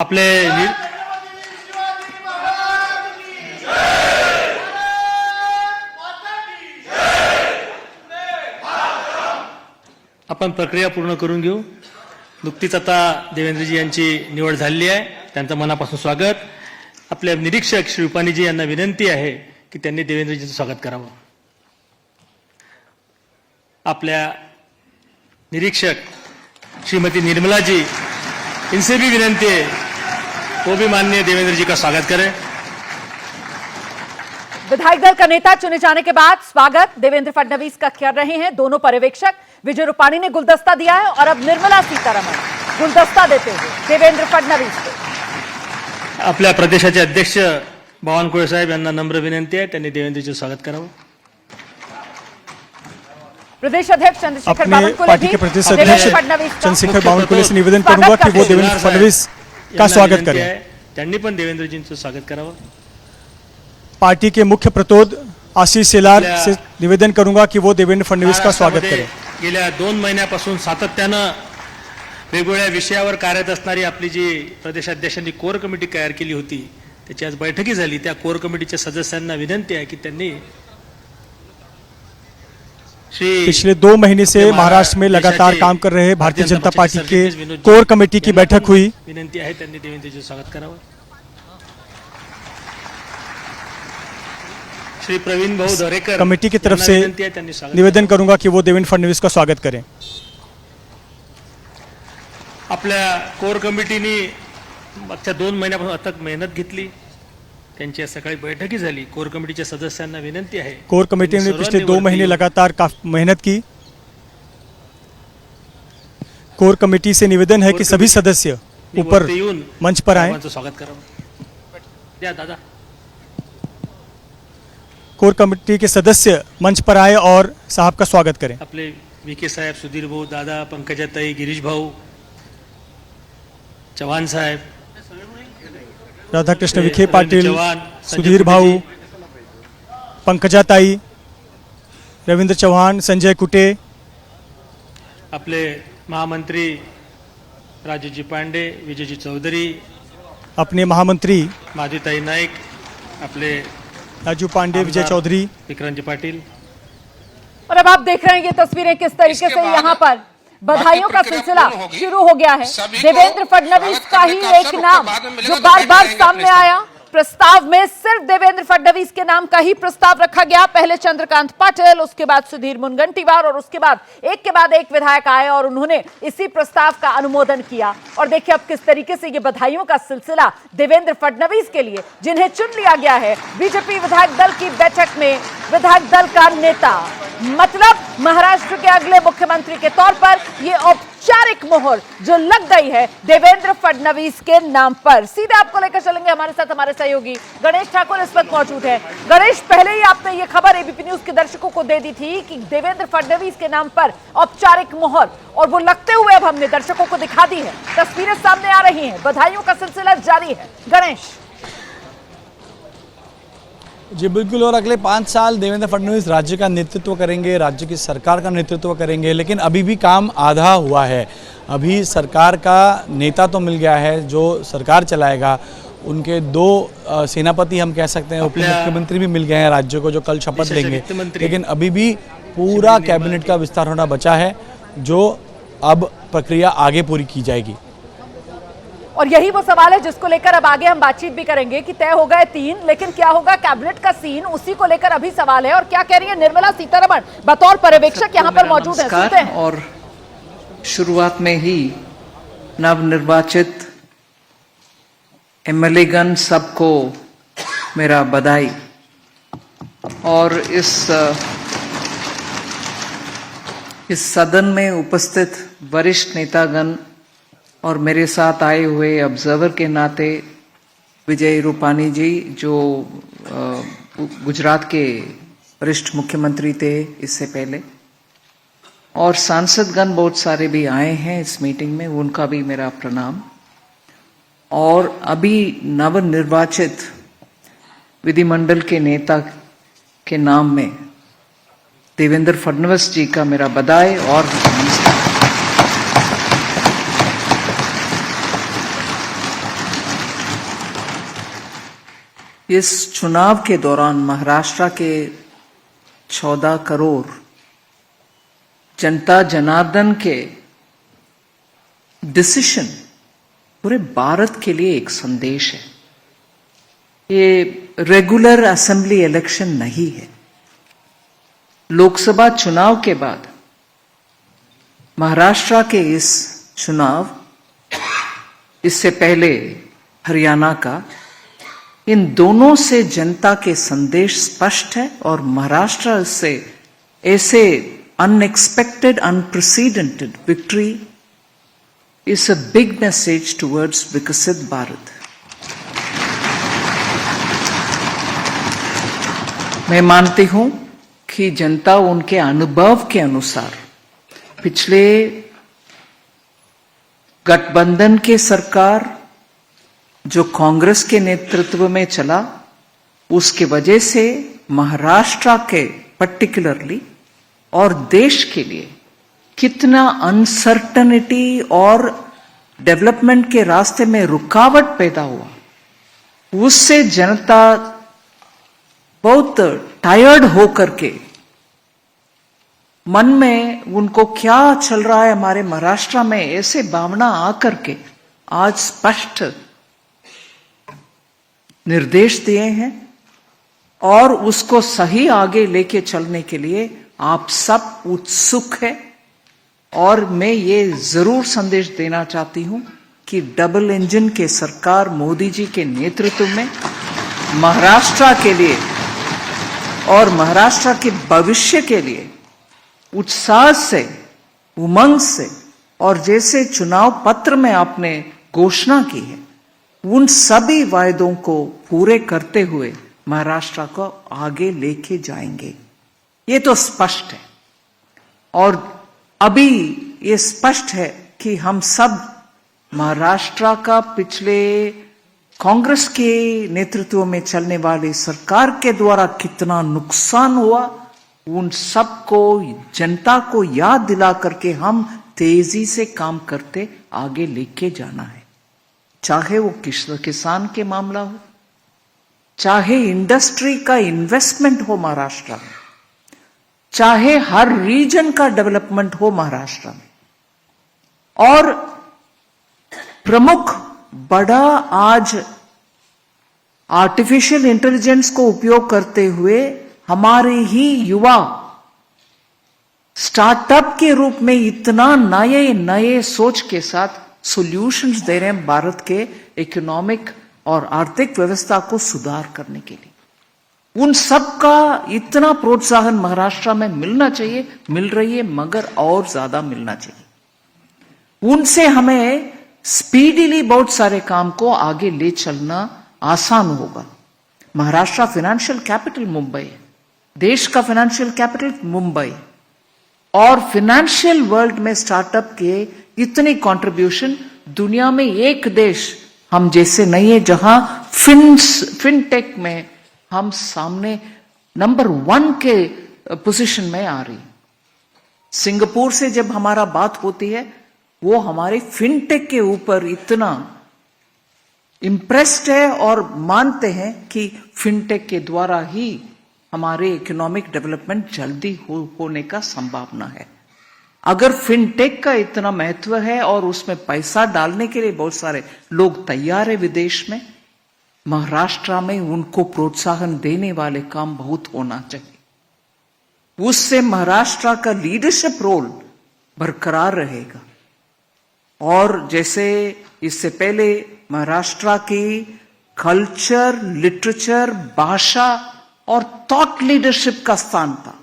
आपले आपण प्रक्रिया पूर्ण करून घेऊ. नुकतीच आता देवेंद्रजी यांची निवड झालेली आहे. त्यांचं मनापासून स्वागत. आपले निरीक्षक श्री रुपानीजी यांना विनंती आहे की त्यांनी देवेंद्रजींचं स्वागत करावं. आपल्या निरीक्षक श्रीमती निर्मला जी, इनसे भी विनंती है वो भी माननीय देवेंद्र जी का स्वागत करें. विधायक दल का नेता चुने जाने के बाद स्वागत देवेंद्र फडणवीस का कर रहे हैं दोनों पर्यवेक्षक. विजय रूपाणी ने गुलदस्ता दिया है और अब निर्मला सीतारमण गुलदस्ता देते हुए देवेंद्र फडणवीस को. आपल्या प्रदेशाचे अध्यक्ष बावनकुळे साहेब यांना नम्र विनंती आहे त्यांनी देवेंद्रजीचं स्वागत करावं. प्रदेश अध्यक्ष चंद्रशेखर अपने बावनकुळे पार्टी के प्रदेश अध्यक्ष चंद्रशेखर बावनकुळे से निवेदन करूंगा कि वो देवेंद्र फडणवीस का स्वागत करें. त्यांनी पण देवेंद्रजींचं स्वागत करावं. पार्टी के मुख्य प्रतोद आशीष शेलार से निवेदन करूंगा कि वो देवेंद्र फडणवीस का स्वागत करें. गेल्या 2 महिन्यापासून सातत्यानं वेगवेगळ्या विषयावर कार्यरत असणारी आपली जी प्रदेशाध्यक्षांनी कोर कमिटी तयार केली होती त्याची आज बैठकी झाली. त्या कोर कमिटीच्या सदस्यांना विनंती आहे की त्यांनी पिछले 2 महीने से महाराष्ट्र में लगातार काम कर रहे भारतीय जनता पार्टी के कोर कमेटी की बैठक हुई. विनंती आहे त्यांनी देवेंद्रजींचं स्वागत करावं. श्री प्रवीण भाऊ दरेकर कमेटी की तरफ से निवेदन करूंगा कि वो देवेंद्र फडणवीस का स्वागत करें. आपल्या कोर कमिटीने मागच्या 2 महिन्यापासून अथक मेहनत घेतली. त्यांची सकाळी बैठकी झाली. कोर कमिटीच्या सदस्यांना विनंती आहे. कोर कमेटी ने पिछले 2 महीने लगातार काफी मेहनत की. कोर कमेटी से निवेदन है कि सभी सदस्य ऊपर मंच पर आए. स्वागत करावं. द्या दादा. कोर कमेटी के सदस्य मंच पर आए और साहब का स्वागत करें. आपले वीके साहेब, सुधीर भाऊ, दादा, पंकजाताई, गिरीश भाऊ, चव्हाण साहेब, राधाकृष्ण विखे पाटिल, सुधीर भाऊ, पंकजाताई, रविंद्र चौहान, संजय कुटे, आपले महामंत्री राजूजी पांडे, विजयजी चौधरी, अपने महामंत्री माधुताई नाईक, आपले राजू पांडे, विजय चौधरी, विक्रांतजी पाटिल. और अब आप देख रहे हैं ये तस्वीरें किस तरीके से यहाँ पर बधाइयों का सिलसिला शुरू हो गया है. देवेंद्र फडणवीस का ही एक नाम जो बार बार सामने आया. प्रस्ताव में सिर्फ देवेंद्र फडणवीस के नाम का ही प्रस्ताव रखा गया. पहले चंद्रकांत पाटिल, उसके बाद सुधीर मुनगंटीवार और उसके बाद एक विधायक आए और उन्होंने इसी प्रस्ताव का अनुमोदन किया. और देखिए अब किस तरीके से ये बधाइयों का सिलसिला देवेंद्र फडणवीस के लिए, जिन्हें चुन लिया गया है बीजेपी विधायक दल की बैठक में विधायक दल का नेता, मतलब महाराष्ट्र के अगले मुख्यमंत्री के तौर पर ये औपचारिक मोहर जो लग गई है देवेंद्र फडणवीस के नाम पर. सीधे आपको लेकर चलेंगे हमारे साथ हमारे सहयोगी गणेश ठाकुर इस वक्त मौजूद है. गणेश, पहले ही आपने ये खबर एबीपी न्यूज के दर्शकों को दे दी थी कि देवेंद्र फडणवीस के नाम पर औपचारिक मोहर, और वो लगते हुए अब हमने दर्शकों को दिखा दी है. तस्वीरें सामने आ रही हैं. बधाइयों का सिलसिला जारी है. गणेश जी बिल्कुल. और अगले 5 साल देवेंद्र फडणवीस राज्य का नेतृत्व करेंगे, राज्य की सरकार का नेतृत्व करेंगे. लेकिन अभी भी काम आधा हुआ है. अभी सरकार का नेता तो मिल गया है जो सरकार चलाएगा. उनके 2 सेनापति हम कह सकते हैं, उप मुख्यमंत्री भी मिल गए हैं राज्य को जो कल शपथ लेंगे. लेकिन अभी भी पूरा कैबिनेट का विस्तार होना बचा है, जो अब प्रक्रिया आगे पूरी की जाएगी. और यही वो सवाल है जिसको लेकर अब आगे हम बातचीत भी करेंगे कि तय हो गए 3, लेकिन क्या होगा कैबिनेट का सीन, उसी को लेकर अभी सवाल है. और क्या कह रही है निर्मला सीतारमण बतौर पर्यवेक्षक यहाँ पर मौजूद है. सुनते हैं. और शुरुआत में ही नवनिर्वाचित एमएलए गण सबको मेरा बधाई. और इस सदन में उपस्थित वरिष्ठ नेतागण और मेरे साथ आए हुए ऑब्जर्वर के नाते विजय रूपानी जी जो गुजरात के वरिष्ठ मुख्यमंत्री थे इससे पहले, और सांसदगण बहुत सारे भी आए हैं इस मीटिंग में, उनका भी मेरा प्रणाम. और अभी नवनिर्वाचित विधिमंडल के नेता के नाम में देवेंद्र फडणवीस जी का मेरा बधाई और नमस्कार. इस चुनाव के दौरान महाराष्ट्र के 14 करोड़ जनता जनार्दन के डिसीजन पूरे भारत के लिए एक संदेश है। ये रेगुलर असेंबली इलेक्शन नहीं है। लोकसभा चुनाव के बाद महाराष्ट्र के इस चुनाव, इससे पहले हरियाणा का, इन दोनों से जनता के संदेश स्पष्ट है और महाराष्ट्र से ऐसे unexpected unprecedented victory is a big message towards विकसित भारत। मैं मानती हूं कि जनता उनके अनुभव के अनुसार पिछले गठबंधन के सरकार जो कांग्रेस के नेतृत्व में चला, उसके वजह से महाराष्ट्र के पर्टिकुलरली और देश के लिए कितना अनसर्टनिटी और डेवलपमेंट के रास्ते में रुकावट पैदा हुआ, उससे जनता बहुत टायर्ड होकर के मन में उनको क्या चल रहा है हमारे महाराष्ट्र में, ऐसे भावना आकर के आज स्पष्ट निर्देश दिए हैं और उसको सही आगे लेके चलने के लिए आप सब उत्सुक हैं। और मैं ये जरूर संदेश देना चाहती हूं कि डबल इंजन के सरकार मोदी जी के नेतृत्व में महाराष्ट्र के लिए और महाराष्ट्र के भविष्य के लिए उत्साह से, उमंग से और जैसे चुनाव पत्र में आपने घोषणा की है, उन सभी वायदों को पूरे करते हुए महाराष्ट्र को आगे लेके जाएंगे। ये तो स्पष्ट है और अभी ये स्पष्ट है कि हम सब महाराष्ट्र का पिछले कांग्रेस के नेतृत्व में चलने वाली सरकार के द्वारा कितना नुकसान हुआ, उन सबको जनता को याद दिला करके हम तेजी से काम करते आगे लेके जाना है। चाहे वो किसान के मामला हो, चाहे इंडस्ट्री का इन्वेस्टमेंट हो महाराष्ट्र में, चाहे हर रीजन का डेवलपमेंट हो महाराष्ट्र में, और प्रमुख बड़ा आज आर्टिफिशियल इंटेलिजेंस को उपयोग करते हुए हमारे ही युवा स्टार्टअप के रूप में इतना नए नए सोच के साथ सॉल्यूशंस दे रहे हैं भारत के इकोनॉमिक और आर्थिक व्यवस्था को सुधार करने के लिए। उन सब का इतना प्रोत्साहन महाराष्ट्र में मिलना चाहिए, मिल रही है, मगर और ज्यादा मिलना चाहिए। उनसे हमें स्पीडीली बहुत सारे काम को आगे ले चलना आसान होगा। महाराष्ट्र फाइनेंशियल कैपिटल मुंबई है, देश का फाइनेंशियल कैपिटल मुंबई, और फाइनेंशियल वर्ल्ड में स्टार्टअप के इतनी कंट्रीब्यूशन दुनिया में एक देश हम जैसे नहीं है जहां फिनटेक में हम सामने नंबर 1 के पोजीशन में आ रही। सिंगापुर से जब हमारा बात होती है, वो हमारे फिनटेक के ऊपर इतना इम्प्रेस्ड है और मानते हैं कि फिनटेक के द्वारा ही हमारे इकोनॉमिक डेवलपमेंट जल्दी होने का संभावना है। अगर फिनटेक का इतना महत्व है और उसमें पैसा डालने के लिए बहुत सारे लोग तैयार है विदेश में, महाराष्ट्र में उनको प्रोत्साहन देने वाले काम बहुत होना चाहिए। उससे महाराष्ट्र का लीडरशिप रोल बरकरार रहेगा। और जैसे इससे पहले महाराष्ट्र की कल्चर, लिटरेचर, भाषा और थॉट लीडरशिप का स्थान था,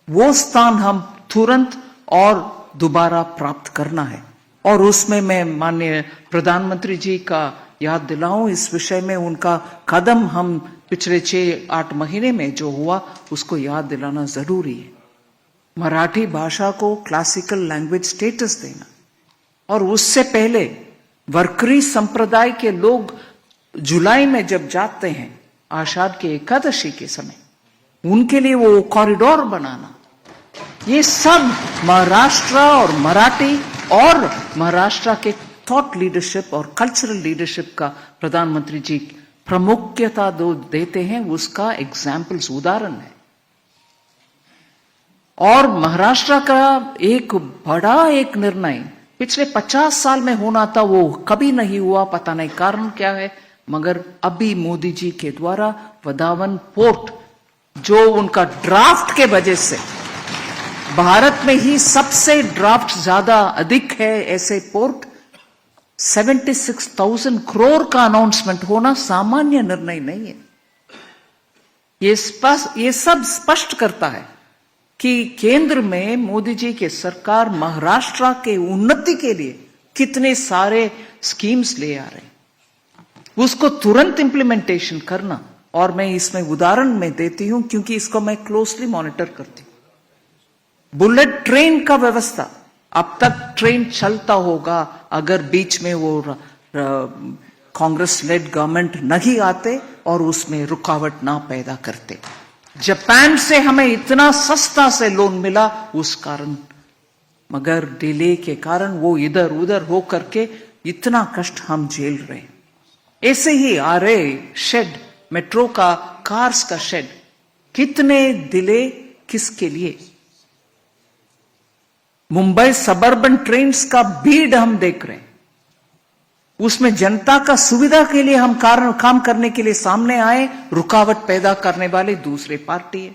वो स्थान हम तुरंत और दोबारा प्राप्त करना है। और उसमें मैं माननीय प्रधानमंत्री जी का याद दिलाऊं, इस विषय में उनका कदम हम पिछले 6-8 महीने में जो हुआ उसको याद दिलाना जरूरी है। मराठी भाषा को क्लासिकल लैंग्वेज स्टेटस देना, और उससे पहले वरकरी संप्रदाय के लोग जुलाई में जब जाते हैं आषाढ़ के एकादशी के समय, उनके लिए वो कॉरिडोर बनाना, ये सब महाराष्ट्र और मराठी और महाराष्ट्र के थॉट लीडरशिप और कल्चरल लीडरशिप का प्रधानमंत्री जी प्रामुख्यता देते हैं, उसका एग्जाम्पल्स उदाहरण है। और महाराष्ट्र का एक बड़ा एक निर्णय पिछले 50 साल में होना था, वो कभी नहीं हुआ, पता नहीं कारण क्या है, मगर अभी मोदी जी के द्वारा वधावन पोर्ट, जो उनका ड्राफ्ट के वजह से भारत में ही सबसे ड्राफ्ट ज्यादा अधिक है ऐसे पोर्ट, 76,000 करोड़ का अनाउंसमेंट होना सामान्य निर्णय नहीं है। ये सब स्पष्ट करता है कि केंद्र में मोदी जी के सरकार महाराष्ट्र के उन्नति के लिए कितने सारे स्कीम्स ले आ रहे हैं, उसको तुरंत इंप्लीमेंटेशन करना। और मैं इसमें उदाहरण में देती हूं क्योंकि इसको मैं क्लोजली मॉनिटर करती हूं। बुलेट ट्रेन का व्यवस्था, अब तक ट्रेन चलता होगा अगर बीच में वो कांग्रेस लेड गवर्नमेंट नहीं आते और उसमें रुकावट ना पैदा करते। जापान से हमें इतना सस्ता से लोन मिला उस कारण, मगर डिले के कारण वो इधर उधर हो करके इतना कष्ट हम झेल रहे। ऐसे ही आरे शेड, मेट्रो का, कार्स का शेड, कितने डिले किसके लिए? मुंबई सबर्बन ट्रेन्स का भीड़ हम देख रहे हैं, उसमें जनता का सुविधा के लिए हम काम करने के लिए सामने आए, रुकावट पैदा करने वाले दूसरे पार्टी है।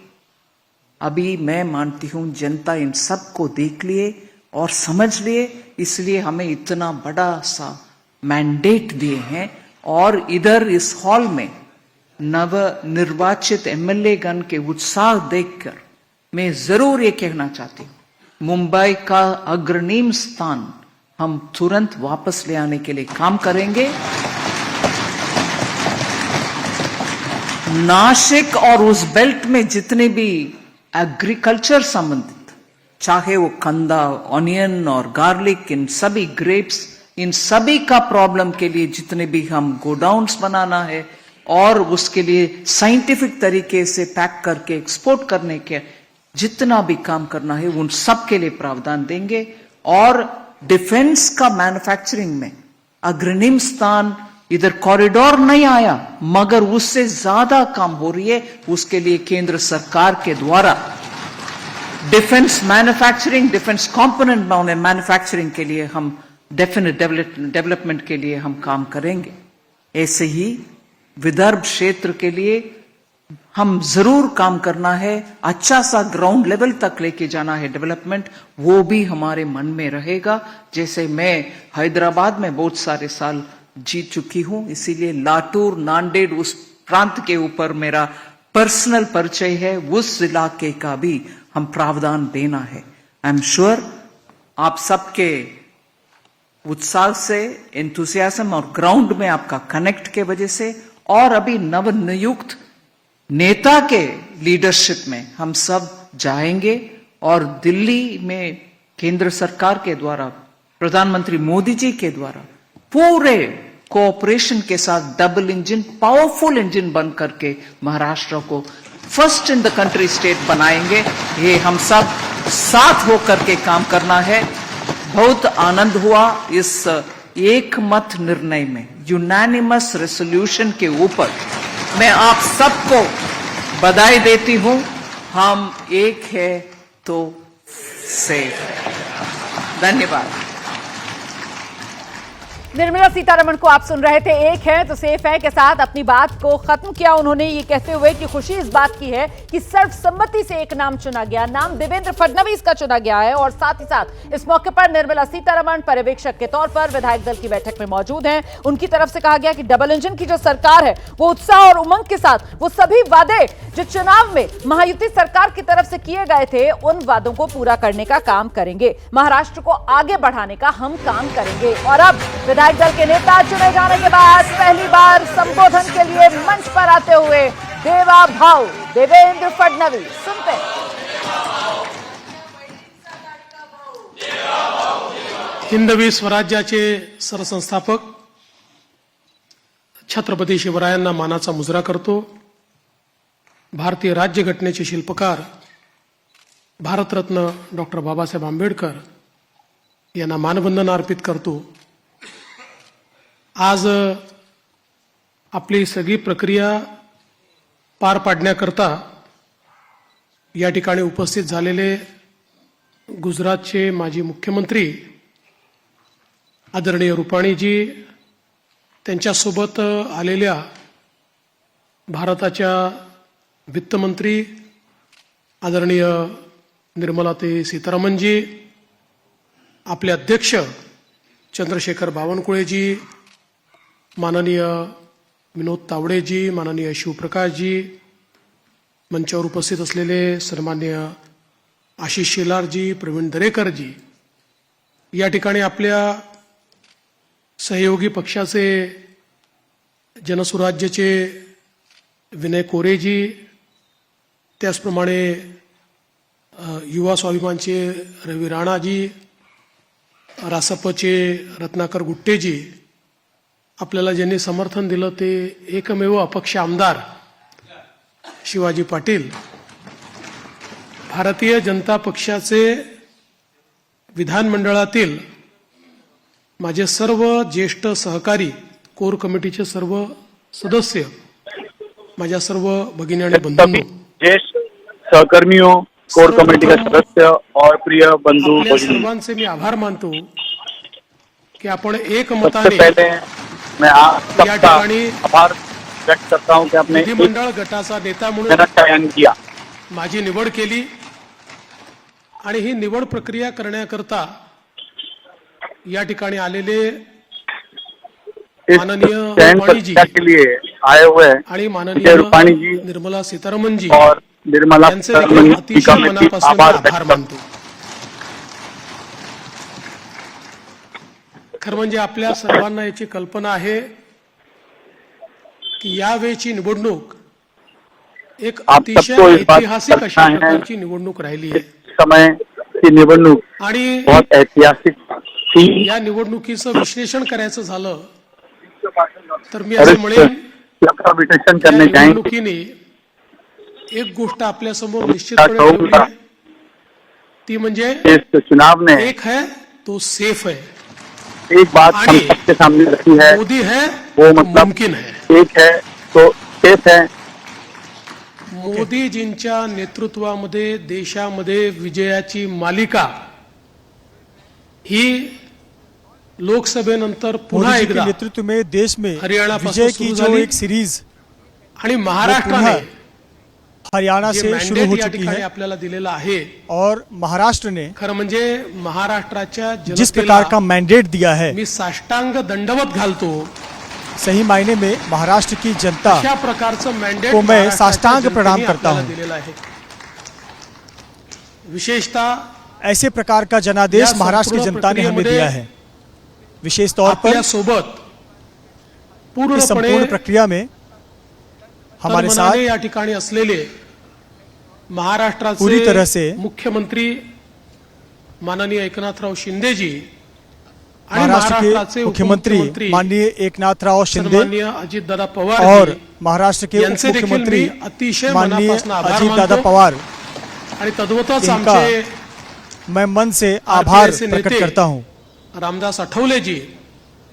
अभी मैं मानती हूं जनता इन सब को देख लिए और समझ लिए, इसलिए हमें इतना बड़ा सा मैंडेट दिए हैं। और इधर इस हॉल में नव निर्वाचित एमएलए गण के उत्साह देखकर मैं जरूर ये कहना चाहती हूं, मुंबई का अग्रणी स्थान हम तुरंत वापस ले आने के लिए काम करेंगे। नासिक और उस बेल्ट में जितने भी एग्रीकल्चर संबंधित, चाहे वो कंदा, ऑनियन और गार्लिक, इन सभी ग्रेप्स, इन सभी का प्रॉब्लम के लिए जितने भी हम गोडाउन्स बनाना है और उसके लिए साइंटिफिक तरीके से पैक करके एक्सपोर्ट करने के जितना भी काम करना है, उन सब के लिए प्रावधान देंगे। और डिफेंस का मैन्युफैक्चरिंग में अग्रणी स्थान, इधर कॉरिडोर नहीं आया मगर उससे ज्यादा काम हो रही है, उसके लिए केंद्र सरकार के द्वारा defence manufacturing, defence component manufacturing के लिए हम डेफिनेट डेवलपमेंट के लिए हम काम करेंगे। ऐसे ही विदर्भ क्षेत्र के लिए हम जरूर काम करना है, अच्छा सा ग्राउंड लेवल तक लेके जाना है डेवलपमेंट, वो भी हमारे मन में रहेगा। जैसे मैं हैदराबाद में बहुत सारे साल जीत चुकी हूं, इसीलिए लातूर, नांदेड़ उस प्रांत के ऊपर मेरा पर्सनल परिचय है, उस इलाके का भी हम प्रावधान देना है। आई एम श्योर आप सबके उत्साह से, एंथुसियाज्म और ग्राउंड में आपका कनेक्ट के वजह से और अभी नव नियुक्त नेता के लीडरशिप में हम सब जाएंगे और दिल्ली में केंद्र सरकार के द्वारा, प्रधानमंत्री मोदी जी के द्वारा पूरे कोऑपरेशन के साथ डबल इंजन, पावरफुल इंजन बन करके महाराष्ट्र को first in the country state बनाएंगे। ये हम सब साथ होकर के काम करना है। बहुत आनंद हुआ इस एक मत निर्णय में, यूनानिमस रेसोल्यूशन के ऊपर। मैं आप सबको बधाई देती हूं। हम एक है तो सेफ है। धन्यवाद। निर्मला सीतारमण को आप सुन रहे थे, एक है तो सेफ है के साथ अपनी बात को खत्म किया उन्होंने ये कहते हुए कि खुशी इस बात की है कि सर्वसम्मति से एक नाम चुना गया, नाम देवेंद्र फडणवीस का चुना गया है। और साथ ही साथ इस मौके पर निर्मला सीतारमण पर्यवेक्षक के तौर पर विधायक दल की बैठक में मौजूद हैं। उनकी तरफ से कहा गया कि डबल इंजन की जो सरकार है वो उत्साह और उमंग के साथ वो सभी वादे जो चुनाव में महायुति सरकार की तरफ से किए गए थे उन वादों को पूरा करने का काम करेंगे, महाराष्ट्र को आगे बढ़ाने का हम काम करेंगे। और अब विधायक दल के नेता चुने जाने के बाद पहली बार संबोधन के लिए मंच पर आते हुए देवा भाऊ देवेंद्र फडणवीस, सुनते हैं। हिंदवी स्वराज्याचे सरसंस्थापक छत्रपती शिवरायांना मानाचा मुजरा करतो। भारतीय राज्यघटनेचे शिल्पकार भारतरत्न डॉक्टर बाबासाहेब आंबेडकर यांना मानवंदना अर्पित करतो। आज आपली सगळी प्रक्रिया पार पाडण्याकरता या ठिकाणी उपस्थित झालेले गुजरातचे माजी मुख्यमंत्री आदरणीय रुपाणीजी, त्यांच्यासोबत आलेल्या भारताच्या वित्तमंत्री आदरणीय निर्मलाताई सीतारामनजी, आपले अध्यक्ष चंद्रशेखर बावनकुळेजी, माननीय विनोद तावडेजी, माननीय शिवप्रकाशजी, मंचावर उपस्थित असलेले सन्मान्य आशिष शेलारजी, प्रवीण दरेकरजी, या ठिकाणी आपल्या सहयोगी पक्षाचे जनसुराज्यचे विनय कोरेजी, त्याचप्रमाणे युवा स्वाभिमानचे रवी राणाजी, रासपचे रत्नाकर गुट्टेजी, आपल्याला ज्यांनी समर्थन दिलं ते एकमेव अपक्ष आमदार शिवाजी पाटील, भारतीय जनता पक्षाचे विधानमंडळातील माझे सर्व ज्येष्ठ सहकारी, कोर कमिटीचे सर्व सदस्य, माझ्या सर्व भगिनी आणि बंधूंनो, ज्येष्ठ सहकर्मियों, कोर कमेटी के सदस्य और प्रिय बंधु आपल्या भगिनी, सर्वांचे मी आभार मानतो की आपण सबसे एकमताने पहले मैं आप या सबका ठिकाणी आभार व्यक्त करता हूं कि आपने विधिमंडळ गटाचा नेता म्हणून मेहनत का चयन किया। माझी निवड केली आणि ही निवड प्रक्रिया करण्याकरता या ठिकाणी आलेले इस माननीय चयन रुपाणीजी प्रक्रिया के लिए आए हुए आणि विजय माननीय रुपाणी जी निर्मला सीतारामनजी और निर्मला यांचे देखील सीतारमण जी अतिशय का मैं मनापासून आभार आभार व्यक्त मानतो। खरं म्हणजे आपल्या सर्वांना याची कल्पना आहे की यावेळची निवडणूक एक आप अतिशय सबको इस बात ऐतिहासिक का अशा है प्रकारची निवडणूक राहिली आहे समय की निवडणूक आणि बहुत ऐतिहासिक थी या निवडणुकीचं विश्लेषण करायचं झालं तर मी और असं इस म्हणेन का विश्लेषण या करने जाएंगे निवडणुकीने एक गोष्ट आपल्या समोर निश्चितपणे ठेवली आहे, ती म्हणजे इस चुनाव ने एक है तो सेफ है, एक बात हम आणि सबके सामने रखी है, मोदी है वो तो मतलब मुमकिन है। एक है तो सेफ है। मोदीजींच्या नेतृत्वामध्ये देशामध्ये विजयाची मालिका ही लोकसभेनंतर पुन्हा मोदी जी के एकदा नेतृत्व में देश में हरियाणापासून विजय की सुरू जो झाली एक सीरीज आणि महाराष्ट्राने हरियाणा जे से शुरू हो मॅन्डेट या चुकी ठिकाणी है आपल्याला दिलेला आहे, और महाराष्ट्र ने खरं म्हणजे महाराष्ट्राच्या जिस प्रकार का जनतेला मैंडेट दिया है, मी साष्टांग दंडवत घालतो, सही मायने में महाराष्ट्र की जनता अशा प्रकारचं मॅन्डेट को मैं महाराष्ट्राच्या साष्टांग प्रणाम जनतेने करता आपल्याला हूं। दिलेलं आहे। विशेषतः ऐसे प्रकार का या जनादेश महाराष्ट्र की संपूर्ण जनता ने हमें प्रक्रियेमध्ये दिया है। विशेष तौर पर आपल्या सोबत इस संपूर्ण पूर्णपणे प्रक्रिया में हमारे साथ तनमनाने या ठिकाणी असलेले पूरी महाराष्ट्राचे तरह से मुख्यमंत्री माननीय एकनाथराव शिंदेजी आणि महाराष्ट्र महाराष्ट्राचे के मुख्यमंत्री उपमुख्यमंत्री माननीय एकनाथराव शिंदे सन्माननीय अजितदादा पवार और जी, महाराष्ट्र के यांचे देखील उपमुख्यमंत्री मी अतिशय माननीय मनापासून आभार अजितदादा मानतो। पवार, आणि तद्वतच इनका आमचे मैं मन से आभार RPI चे प्रकट नेते करता हूं। रामदास आठवलेजी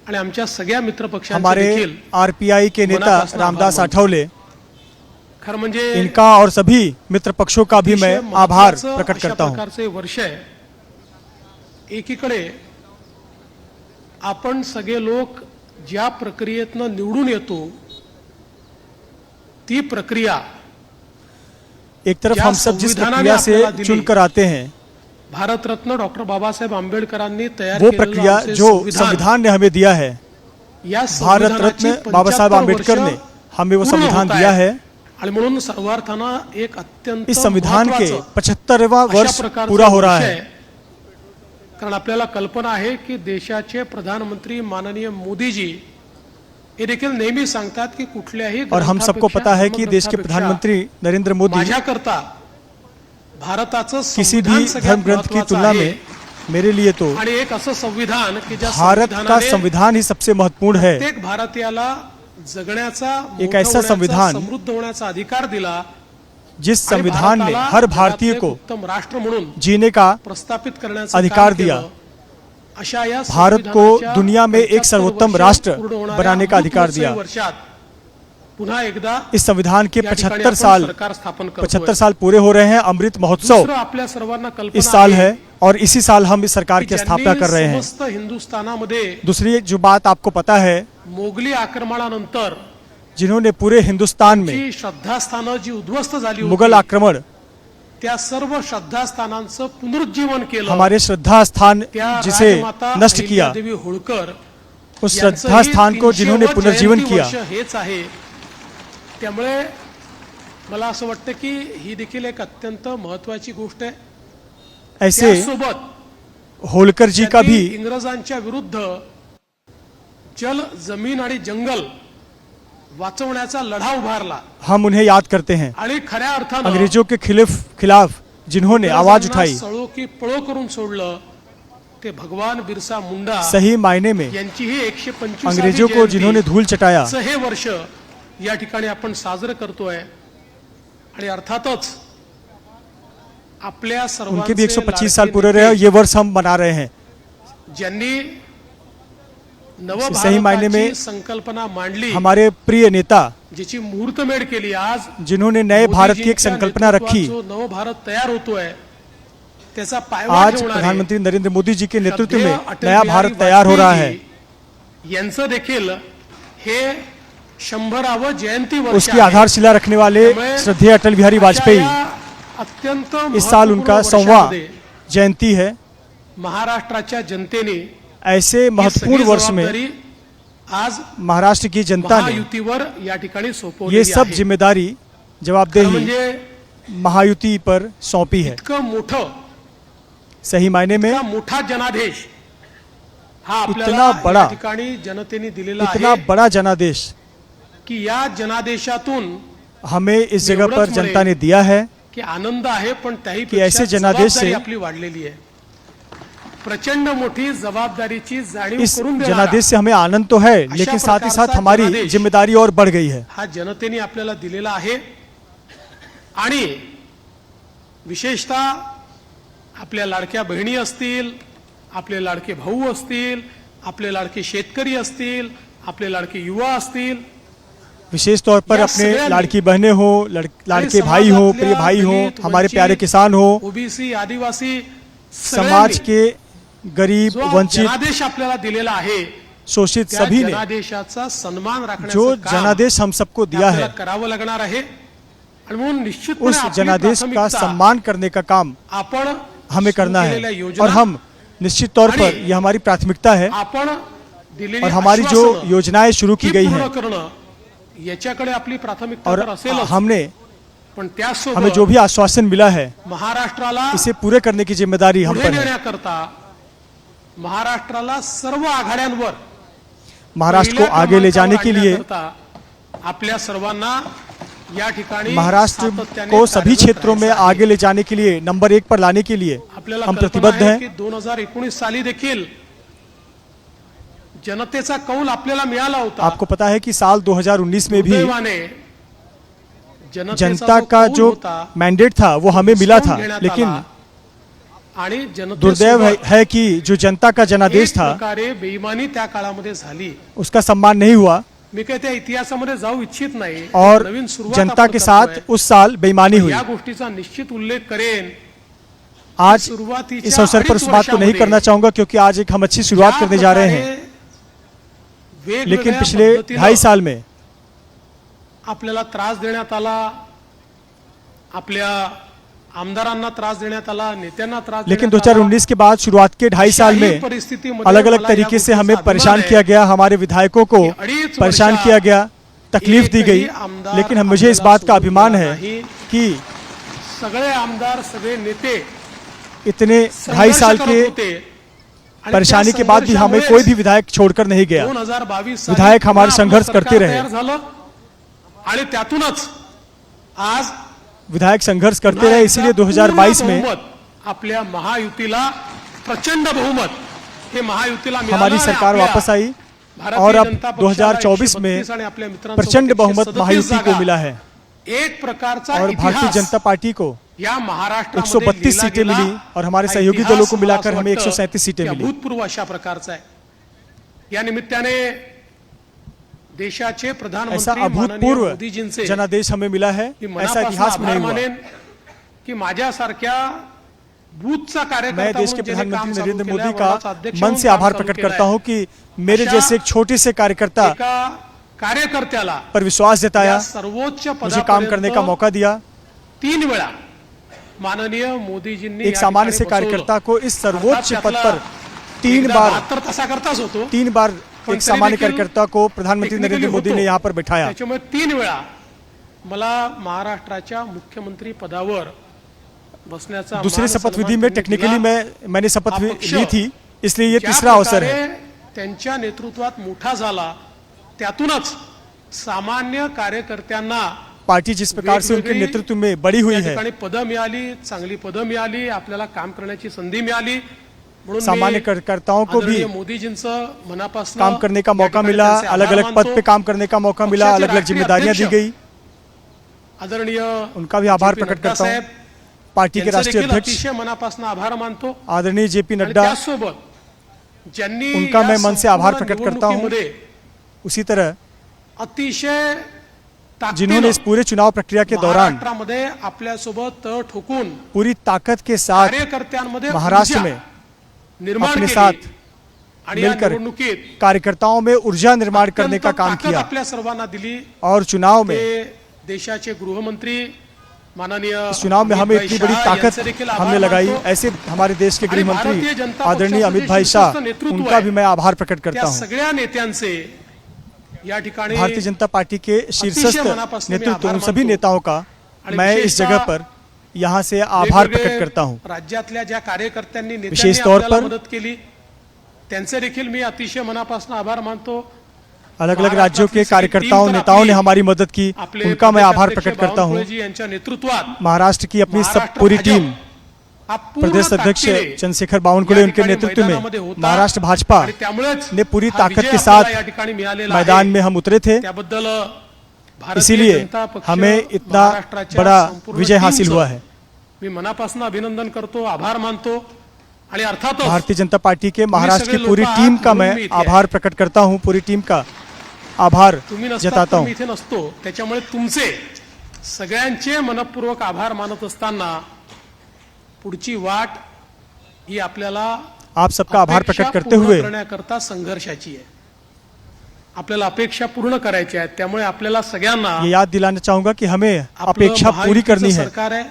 आणि आमच्या सगळ्या मित्रपक्षांचे हमारे देखील आरपीआई के नेता मनापासून रामदास आभार मानतो। आठवले, खरं म्हणजे इनका और सभी मित्र पक्षों का भी मैं अतिशय आभार महत्त्वाचं प्रकट अशा करता हूं। प्रकारचे वर्ष आहे। एकीकडे आपण सगळे लोक ज्या प्रक्रियेतनं निवडून येतो ती प्रक्रिया एक तरफ ज्या हम सब जिस संविधानाने प्रक्रिया से आपल्याला दिली, चुनकर आते हैं, भारतरत्न डॉक्टर बाबासाहेब आंबेडकरांनी तयार वो केलेलं प्रक्रिया आमचे जो संविधान ने हमें दिया है, या भारत संविधानाची रत्न बाबा साहेब 75 आंबेडकर वर्ष ने हमें वो पूर्ण संविधान होत दिया आहेत। है। आणि म्हणून सर्वार्थानं एक अत्यंत इस संविधान के महत्त्वाचं 75वां अशा वर्ष प्रकारचं पूरा हो रहा वर्ष है। कारण आपल्याला कल्पना आहे की देशाचे प्रधानमंत्री माननीय मोदीजी हे देखील नेहमी सांगतात की कुठल्याही और हम सबको ग्रंथापेक्षा, पता है कि देश के धर्मग्रंथापेक्षा प्रधानमंत्री नरेंद्र मोदी माझ्याकरता भारताचं किसी भी संविधान सगळ्यात धर्म ग्रंथ की महत्त्वाचं तुलना आहे। में मेरे लिए तो आणि एक असं संविधान की ज्या भारत का संविधानाने संविधान ही सबसे महत्वपूर्ण है। प्रत्येक भारतीयाला जगण्याचा, एक मोठं ऐसा होण्याचा, संविधान समृद्ध होण्याचा अधिकार दिला जिस आणि संविधान ने भारताला हर भारतीय जगातलं को उत्तम राष्ट्र म्हणून जीने का प्रस्थापित करण्याचं अधिकार काम दिया। केलं। अशा या भारत को संविधानाच्या दुनिया में एक 75 सर्वोत्तम वर्ष राष्ट्र पूर्ण होणाऱ्या बनाने का अधिकार अमृत दिया। महोत्सवी वर्षात पुन्हा एकदा इस संविधान के या ठिकाणी 75 आपण साल सरकार स्थापन करतोय. 75 साल पूरे हो रहे हैं। अमृत महोत्सव दुसरं आपल्या सर्वांना कल्पना इस साल आहे है और इसी साल हम इस सरकार की की स्थापना कर रहे हैं। समस्त हिंदुस्थानामध्ये दूसरी जो बात आपको पता है, मोगली आक्रमणानंतर जिन्होंने पूरे हिंदुस्तान में जी श्रद्धास्थानं जी उद्ध्वस्त झाली मुगल होती, आक्रमण, त्या सर्व श्रद्धास्थानांचं पुनरुज्जीवन केलं. हमारे श्रद्धा स्थान त्या जिसे राजमाता नष्ट किया, अहिल्यादेवी होळकर उस श्रद्धा स्थान को जिन्होंने पुनर्जीवन किया, हेच आहे. त्यामुळे मला असं वाटतं की ही देखील एक अत्यंत महत्वाची गोष्ट आहे. ऐसे त्यासोबत होलकर जी का भी त्यांनी इंग्रजांच्या विरुद्ध जल, जमीन आणि जंगल वाचवण्याचा लढा उभारला हम उन्हें याद करते हैं। आणि खऱ्या अर्थानं अंग्रेजों के खिलाफ जिन्होंने आवाज उठाई, सळो की पळो करून सोडलं ते भगवान बिरसा मुंडा सही मायने में यांची ही 125 अंग्रेजों को जिन्होंने धूल चटाया, हे वर्ष या ठिकाणी आपण साजरं करतोय. आणि अर्थातच आपल्या उनके सर्वांचे भी 125 साल लाडके पूरे नेते रहे, ये वर्ष हम मना रहे हैं। ज्यांनी सही मायने में नवभारताची संकल्पना मांडली, हमारे प्रिय नेता जिची मुहूर्तमेढ केली, आज जिन्होंने नए भारत की एक मोदीजींच्या संकल्पना नेतृत्वात रखी, जो नव भारत तयार होतोय त्याचा पायवा आज ठेवणारे प्रधानमंत्री नरेंद्र मोदी जी के नेतृत्व श्रद्धेय में अटल नया बिहारी भारत तैयार हो रहा है। वाजपेयी यांचं देखील हे 100वे जयंती वर्ष उसकी आहे. आधारशिला रखने वाले त्यामुळे श्रद्धेय अटल बिहारी अशा वाजपेयी, या अत्यंत इस साल उनका महत्त्वपूर्ण 100वां वर्षामध्ये जयंती है। महाराष्ट्राच्या जनतेने ऐसे ही महत्वपूर्ण सगळी वर्ष में जबाबदारी आज महाराष्ट्र की जनता ने महायुतीवर या ठिकाणी सोपवली ये सब जिम्मेदारी, जवाबदेही म्हणजे महायुति पर सौंपी है। इतकं मोठं, सही मायने में इतका मोठा जनादेश हा इतना आपल्याला बड़ा, या ठिकाणी जनतेने दिलेला इतना आहे बड़ा जनादेश की या जनादेशातून हमें इस जगह पर एवढंच जनता ने म्हणेन दिया है की आनंद आहे, पण त्याही कि ऐसे जनादेश से आपली वाढलेली आहे. प्रचंड मोठी जबाबदारीची जाणीव इस करून देणारा जनादेश से हमें आनंद तो है, लेकिन साथ ही साथ प्रकारचा हमारी जनादेश जिम्मेदारी और बढ़ गई है। हा जनतेने आपल्याला दिलेला आहे. आणि विशेषतः आपल्या लाडक्या बहिणी असतील, आपले लाडके भाऊ असतील, आपले लाडके शेतकरी असतील, आपले लाडके युवा असतील, विशेष तौर पर या अपने सगळ्यांनी लाड़की बहनें हो, लाड़के आणि भाई हो, समाजातल्या प्रिय भाई हो, दलित, हमारे वंचित, प्यारे किसान हो, ओबीसी, आदिवासी समाज के गरीब, जो वंचित, जनादेश आपल्याला दिलेला आहे, शोषित त्या सभी ने जनादेशाचा सन्मान राखण्याचं जो काम जनादेश हम सबको दिया आपल्याला है, करावं लागणार आहे. आणि म्हणून निश्चितपणे उस आपली जनादेश का प्राथमिकता सम्मान करने का काम आपण हमें करना सुरू केलेल्या है। योजना, और हम निश्चित तौर पर यह हमारी प्राथमिकता है आपण दिलेली और हमारी जो आश्वासनं योजनाएं शुरू की ही गई पूर्ण हैं करणं याच्याकडे आपली प्राथमिकता और तर असेलच, हमने पण हमें त्यासोबत जो भी आश्वासन मिला है महाराष्ट्राला इसे पूरे करने की जिम्मेदारी हम पुढे पर है। नेण्याकरता महाराष्ट्राला सर्व आघाड्यांवर महाराष्ट्र को पहिल्या आगे ले जाने के लिए क्रमांकावर आपल्या सर्वांना या ठिकाणी महाराष्ट्र सातत्याने को सभी कार्यरत क्षेत्रों में राहायचं आहे. आगे ले जाने के लिए, नंबर 1 पर लाने के लिए आपल्याला हम कल्पना प्रतिबद्ध आहे हैं। की 2019 साली देखील जनतेचा कौल आपल्याला मिळाला होता. आपको पता है कि साल 2019 में भी दुर्दैवाने जनतेचा जनता जो का कौल जो होता, मैंडेट था वो हमें मिला था, हिसकावून घेण्यात लेकिन आला. आणि दुर्दैव है कि जो जनता का जनादेश एक था प्रकारे बेईमानी त्या काळामध्ये झाली. उसका सम्मान नहीं हुआ मी काही त्या इतिहासामध्ये जाऊ इच्छित नाही. और नवीन सुरुवात जनता आपण के साथ करतोय. उस साल बेईमानी हुई। या गोष्टीचा निश्चित उल्लेख करेन. आज सुरुवातीच्या इस अवसर पर उस बात को नहीं वर्षामध्ये करना चाहूंगा क्योंकि आज एक हम अच्छी शुरुआत करने जा रहे हैं, लेकिन पिछले 2.5 साल में आपल्याला त्रास देण्यात आला, आपल्या आमदारांना त्रास देण्यात आला, नेत्यांना त्रास लेकिन देण्यात आला. 2019 के बाद शुरुआत के 2.5 साल अशाही में परिस्थितीमध्ये अलग अलग मला या तरीके से गोष्टीचा हमें परेशान अभिमान किया आहे. गया, हमारे विधायकों को अडीच परेशान वर्षात किया गया, तकलीफ दी गई, एकही आमदार लेकिन मुझे इस बात का आपल्याला अभिमान है सोडून गेला कि सगळे आमदार, सगळे नेते इतने 2.5 साल संघर्ष के करत होते. आणि परेशानी त्या के बाद भी हमें कोई भी विधायक छोड़कर नहीं गया। 2022 साली विधायक हमारे पुन्हा संघर्ष आपलं करते सरकार रहे। तयार झालं आणि त्यातूनच आज विधायक संघर्ष करते पुन्हा रहे, एकदा इसीलिए 2022 पूर्ण में बहुमत आपल्या महायुतीला, प्रचंड बहुमत हे महायुतीला मिळालं. हमारी आणि सरकार आपल्या वापस आई भारतीय और अब जनता पक्षाला 2024 में 132 आणि आपल्या मित्रांसोबत प्रचंड बहुमत 137 महायुति को जागा. मिला है एक प्रकारचा और भारतीय इतिहास जनता पार्टी को या महाराष्ट्रामध्ये 132 लिहिला सीटें गेला. मिली और हमारे हा सहयोगी इतिहास दलों को मला मिलाकर असं हमें वाटतं 137 सीटें की मिली। अभूतपूर्व अशा प्रकारचा आहे. या निमित्ताने देशाचे ऐसा प्रधानमंत्री माननीय अभूतपूर्व मोदीजींचे जनादेश हमें मिला है, मी ऐसा मनापासून इतिहास में आभार नहीं हुआ। मानेन की माझ्यासारख्या बूथचा कार्यकर्ता मैं देश के म्हणून ज्याने काम प्रधानमंत्री चालू नरेंद्र केलं, मोदी का वडाचा अध्यक्ष मन म्हणून से काम आभार चालू प्रकट केलं करता आहे। हूं कि मेरे अशा जैसे एक छोटे से कार्यकर्ता एका कार्यकर्त्याला पर विश्वास जताया, या सर्वोच्च मुझे काम करने का मौका दिया। 3 वेळा माननीय मोदीजींनी एक या सामान्य ठिकाणी से बसवलं। कार्यकर्ता को इस सर्वोच्च अर्थात पद त्यातला पर 3 एकदा बार 72 तासाकरताच होतो 3 बार पण एक सामान्य तरी देखील कार्यकर्ता को प्रधानमंत्री technically नरेंद्र मोदी होतो। ने यहाँ पर बैठाया। त्याच्यामुळे 3 वेळा मला महाराष्ट्राच्या मुख्यमंत्री पदावर बसण्याचा दूसरे मान शपथ सन्मान विधि में त्यांनी टेक्निकली दिला। मैंने शपथ हा पक्ष ली थी, इसलिए ये ज्या तीसरा अवसर है। प्रकारे त्यांच्या नेतृत्वात मोठा झाला त्यातूनच सामान्य कार्यकर्त्यांना पार्टी जिस प्रकार से उनके वेगवेगळी नेतृत्व में बड़ी हुई या है, ठिकाणी पदं मिळाली, चांगली पदं मिळाली, आपल्याला काम करण्याची संधी मिळाली, म्हणून सामान्य मी कार्यकर्ताओं को भी आदरणीय मोदीजींचं मनापासून काम करने का या मौका ठिकाणी मिला, त्यांचे अलग आभार अलग पद मानतो। पे काम करने का मौका मिला, पक्षाचे अलग अलग राष्ट्रीय जिम्मेदारियां दी अध्यक्ष गई। आदरणीय उनका भी आभार JP प्रकट नड्डा करता हूं। साहेब, पार्टी के यांचे राष्ट्रीय देखील अध्यक्ष अतिशय मनापासून आभार मानतो। आदरणीय जेपी आणि नड्डा, त्याचसोबत ज्यांनी उनका या मैं मन से आभार संपूर्ण प्रकट करता हूं। निवडणुकीमध्ये उसी तरह अतिशय जिन्होंने इस पूरे चुनाव प्रक्रिया के दौरान महाराष्ट्रामध्ये आपल्यासोबत तळ ठोकून पूरी ताकद के साथ कार्यकर्त्यांमध्ये महाराष्ट्र ऊर्जा में निर्माण अपने केली साथ आणि या मिलकर निवडणुकीत कार्यकर्ताओं में ऊर्जा निर्माण करने का अत्यंत काम ताकद किया आपल्या सर्वांना दिली। और चुनाव में ते देशाचे गृहमंत्री माननीय इस चुनाव में हमें अमित इतनी भाई बड़ी शाह ताकद यांचे देखील आभार हमने लगाई। मानतो। ऐसे हमारे देश के आणि गृह भारतीय मंत्री जनता आदरणीय पक्षाचं अमित जे भाई शाह, शीर्षस्थ नेतृत्व उनका आहे, भी मैं आभार प्रकट करता त्या हूं। सगळ्या नेत्यांचे या ठिकाणी भारतीय जनता पार्टी के शीर्षस्थ मनापासून मी नेतृत्व आभार उन सभी मानतो। नेताओं का आणि मैं इस विशेषतः जगह पर यहाँ से आभार वेगवेगळे प्रकट करता हूं। राज्यातल्या ज्या कार्यकर्त्यांनी विशेष नेत्यांनी तौर आपल्याला पर मदत केली त्यांचे देखील मी अतिशय मनापासून आभार मानतो। अलग अलग राज्यों के महाराष्ट्रातली कार्यकर्ताओं टीम तर नेताओं ने आपली हमारी मदद की, आपले उनका मैं आभार प्रदेशाध्यक्ष प्रकट करता हूं। बावनकुळेजी यांच्या नेतृत्वात महाराष्ट्र की अपनी सब महाराष्ट्र पूरी भाजप टीम, हा पूर्ण प्रदेश अध्यक्ष ताकदीने चंद्रशेखर बावनकुळे या उनके ठिकाणी नेतृत्व में मैदानामध्ये होता महाराष्ट्र भाजपा आणि त्यामुळेच ने पूरी हा ताकद विजय के आपल्याला या साथ ठिकाणी मिळालेला मैदान आहे। में हम उतरे थे। त्याबद्दल भारतीय इसीलिए जनता पक्ष हमें इतना महाराष्ट्राच्या बड़ा संपूर्ण विजय हासिल टीमचं हुआ है। मी मनापासून अभिनंदन करतो, आभार मानतो आणि अर्थातच भारतीय जनता पार्टी के महाराष्ट्र सगळे की पूरी लोक टीम आहात का म्हणून मैं मी इथे आभार प्रकट करता हूं, पूरी टीम का आभार तुम्ही नसतात जताता तर हूं। मी इथे नसतो। त्याच्यामुळे तुमचे सगळ्यांचे मनपूर्वक आभार मानत असताना पुढची वाट ही आपल्याला आप सबका आभार अपेक्षा प्रकट करते पूर्ण हुए करण्याकरता संघर्षाची आहे। आपल्याला अपेक्षा पूर्ण करायची आहे, त्यामुळे आपल्याला सगळ्यांना ये याद दिलाना चाहूंगा कि हमें आपलं अपेक्षा पूरी महायुतीचं करनी है। सरकार आहे,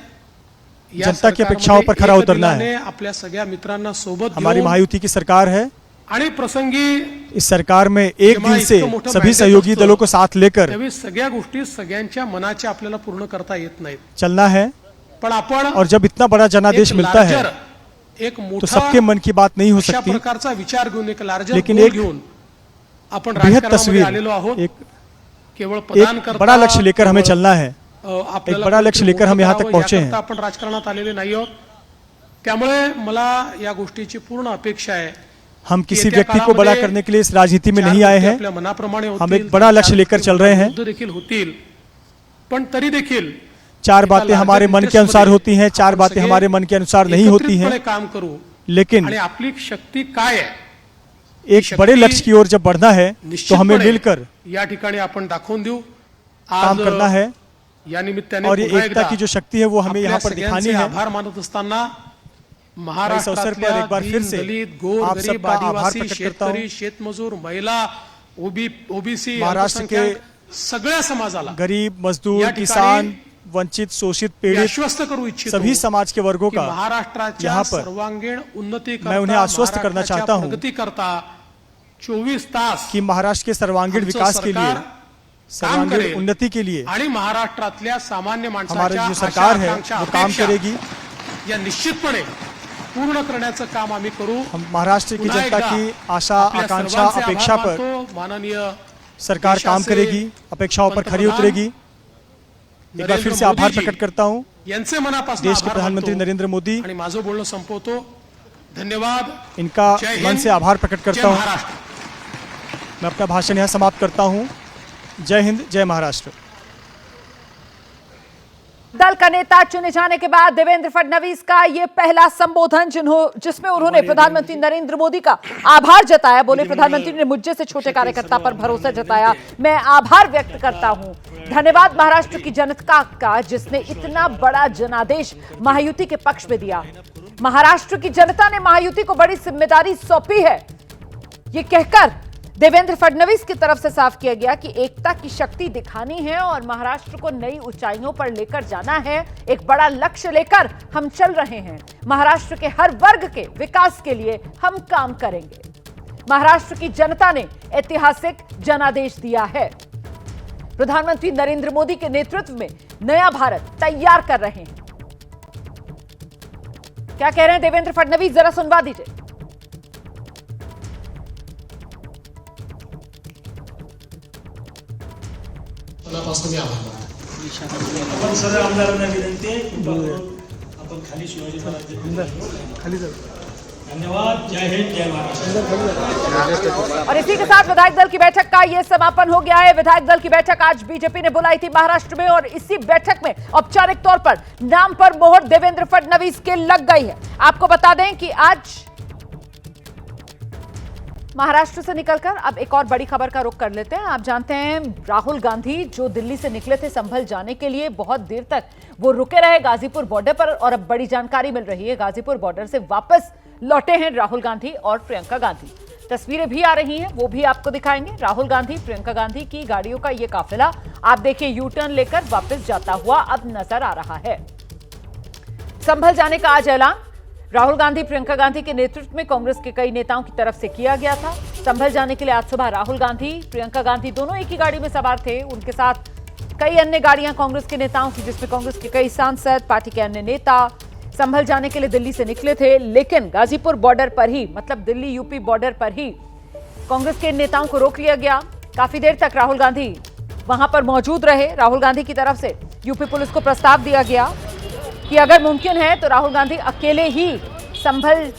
या जनता की सरकारमध्ये अपेक्षाओं पर खरा उतरना है। एकदिलाने आपल्या सगळ्या मित्रांना सोबत हमारी घेऊन महायुति की सरकार है। आणि प्रसंगी इस सरकार में एक जेव्हा दिन से इतकं मोठं सभी mandate सहयोगी असतं, दलों को साथ लेकर त्यावेळी सगळ्या गोष्टी सगळ्यांच्या मनाच्या आपल्याला पूर्ण करता येत नाहीत। चलना है, पण आपण और जब इतना बड़ा जनादेश एक मिलता है larger, एक तो मोठा सबके मन की बात नहीं हो अशा सकती। प्रकारचा विचार घेऊन एक लार्जर लेकिन गोल एक घेऊन आपण बृहद राजकारणामध्ये तस्वीर, आलेलो आहोत। एक केवळ पदान एक करता बड़ा लक्ष्य लेकर हमें केवळ, चलना है। आपल्याला एक बड़ा लक्ष्य कोणीतरी लेकर हम मोठं यहाँ तक करावं पहुंचे याकरता हैं। आपण राजकारणात आलेले नाही आहोत। त्यामुळे मला या गोष्टीची पूर्ण अपेक्षा आहे। हम किसी येत्या व्यक्ति को बड़ा काळामध्ये करने के लिए इस राजनीति में चार नहीं आए गोष्टी हैं। आपल्या मनाप्रमाणे हम होतील, एक बड़ा लक्ष्य चार लेकर गोष्टी चल रहे हैं। युद्ध देखील होतील, पण तरी देखील चार एका बातें हमारे larger मन के interest अनुसार मध्ये होती हैं, चार आपण बातें सगळे हमारे मन के अनुसार नहीं होती हैं। एकत्रितपणे काम करू लेकिन आणि आपली शक्ती काय आहे एक बड़े लक्ष्य की ओर जब बढ़ना है तो हमें निश्चितपणे मिलकर या ठिकाणी आपण दाखवून देऊ। काम आज करना है, या निमित्ताने और ये पुन्हा एकता एकदा की जो शक्ति है वो हमें आपल्या यहाँ पर सगळ्यांचे दिखानी है। आभार मानत असताना इस अवसर पर महाराष्ट्रातल्या एक बार फिर दीन, से दलित, गोर, आप गरीब, सबका आभार आदिवासी, प्रकट करता हूं। शेतकरी, शेतमजूर, महिला, ओबीसी, महाराष्ट्र के अल्पसंख्याक सगळ्या समाजाला गरीब, या मजदूर, ठिकाणी किसान, वंचित, शोषित, मी पीड़ित, आश्वस्त करू इच्छितो सभी समाज के वर्गों की का महाराष्ट्राच्या यहाँ पर सर्वांगीण उन्नती मैं उन्हें आश्वस्त करना चाहता हूं प्रगती करता 24 तास कि महाराष्ट्र के सर्वांगीण आमचं विकास के लिए, सरकार सर्वांगीण करेल। उन्नति के लिए आणि महाराष्ट्रातल्या सामान्य हमारी माणसाच्या जो सरकार है आशा, वो आकांक्षा, काम अपेक्षा करेगी। या निश्चितपणे पूर्ण करण्याचं काम आम्ही करू। हम महाराष्ट्र की पुन्हा जनता एकदा की आशा, आपल्या आकांक्षा, सर्वांचे अपेक्षा आभार पर मानतो। माननीय सरकार काम देशाचे करेगी, अपेक्षाओं पर खरी पंतप्रधान उतरेगी। एक बार फिर से आभार मोदीजी प्रकट करता हूं यांचे मनापासून देश के आभार प्रधानमंत्री मानतो नरेंद्र मोदी, आणि माझं बोलणं संपवतो। धन्यवाद। इनका जय मन हिंद, से आभार प्रकट जय करता हूं। महाराष्ट्र। मैं अपना भाषण यहाँ समाप्त करता हूं। जय हिंद, जय महाराष्ट्र। दल का नेता चुने जाने के बाद देवेंद्र फडणवीस का ये पहला संबोधन जिसमें उन्होंने प्रधानमंत्री नरेंद्र मोदी का आभार जताया। बोले, प्रधानमंत्री ने मुझे से छोटे कार्यकर्ता पर भरोसा जताया, मैं आभार व्यक्त करता हूं। धन्यवाद महाराष्ट्र की जनता का जिसने इतना बड़ा जनादेश महायुति के पक्ष में दिया। महाराष्ट्र की जनता ने महायुति को बड़ी जिम्मेदारी सौंपी है, ये कहकर देवेंद्र फडणवीस की तरफ से साफ किया गया कि एकता की शक्ति दिखानी है और महाराष्ट्र को नई ऊंचाइयों पर लेकर जाना है। एक बड़ा लक्ष्य लेकर हम चल रहे हैं। महाराष्ट्र के हर वर्ग के विकास के लिए हम काम करेंगे। महाराष्ट्र की जनता ने ऐतिहासिक जनादेश दिया है। प्रधानमंत्री नरेंद्र मोदी के नेतृत्व में नया भारत तैयार कर रहे हैं। क्या कह रहे हैं देवेंद्र फडणवीस, जरा सुनवा दीजिए। मनापासून मी आभार मानतो। आपण सर्व आमदारांना विनंती आहे आपण खाली शिवाजी महाराज धन्यवाद। जय हिंद, जय महाराष्ट्र। और इसी के साथ विधायक दल की बैठक का यह समापन हो गया है। विधायक दल की बैठक आज बीजेपी ने बुलाई थी महाराष्ट्र में और इसी बैठक में औपचारिक तौर पर नाम पर मोहर देवेंद्र फडणवीस के लग गई है। आपको बता दें कि आज महाराष्ट्र से निकलकर अब एक और बड़ी खबर का रुख कर लेते हैं। आप जानते हैं राहुल गांधी जो दिल्ली से निकले थे संभल जाने के लिए, बहुत देर तक वो रुके रहे गाजीपुर बॉर्डर पर और अब बड़ी जानकारी मिल रही है गाजीपुर बॉर्डर से वापस लौटे हैं राहुल गांधी और प्रियंका गांधी। तस्वीरें भी आ रही हैं, वो भी आपको दिखाएंगे। राहुल गांधी, प्रियंका गांधी की गाड़ियों का ये काफिला आप देखिए यू टर्न लेकर वापस जाता हुआ अब नजर आ रहा है। संभल जाने का आज ऐलान राहुल गांधी, प्रियंका गांधी के नेतृत्व में कांग्रेस के कई नेताओं की तरफ से किया गया था। संभल जाने के लिए आज सुबह राहुल गांधी, प्रियंका गांधी दोनों एक ही गाड़ी में सवार थे। उनके साथ कई अन्य गाड़ियां कांग्रेस के नेताओं की, जिसमें कांग्रेस के कई सांसद, पार्टी के अन्य नेता संभल जाने के लिए दिल्ली से निकले थे। लेकिन गाजीपुर बॉर्डर पर ही, मतलब दिल्ली यूपी बॉर्डर पर ही कांग्रेस के नेताओं को रोक लिया गया। काफी देर तक राहुल गांधी वहां पर मौजूद रहे। राहुल गांधी की तरफ से यूपी पुलिस को प्रस्ताव दिया गया कि अगर मुमकिन है तो राहुल गांधी अकेले ही संभल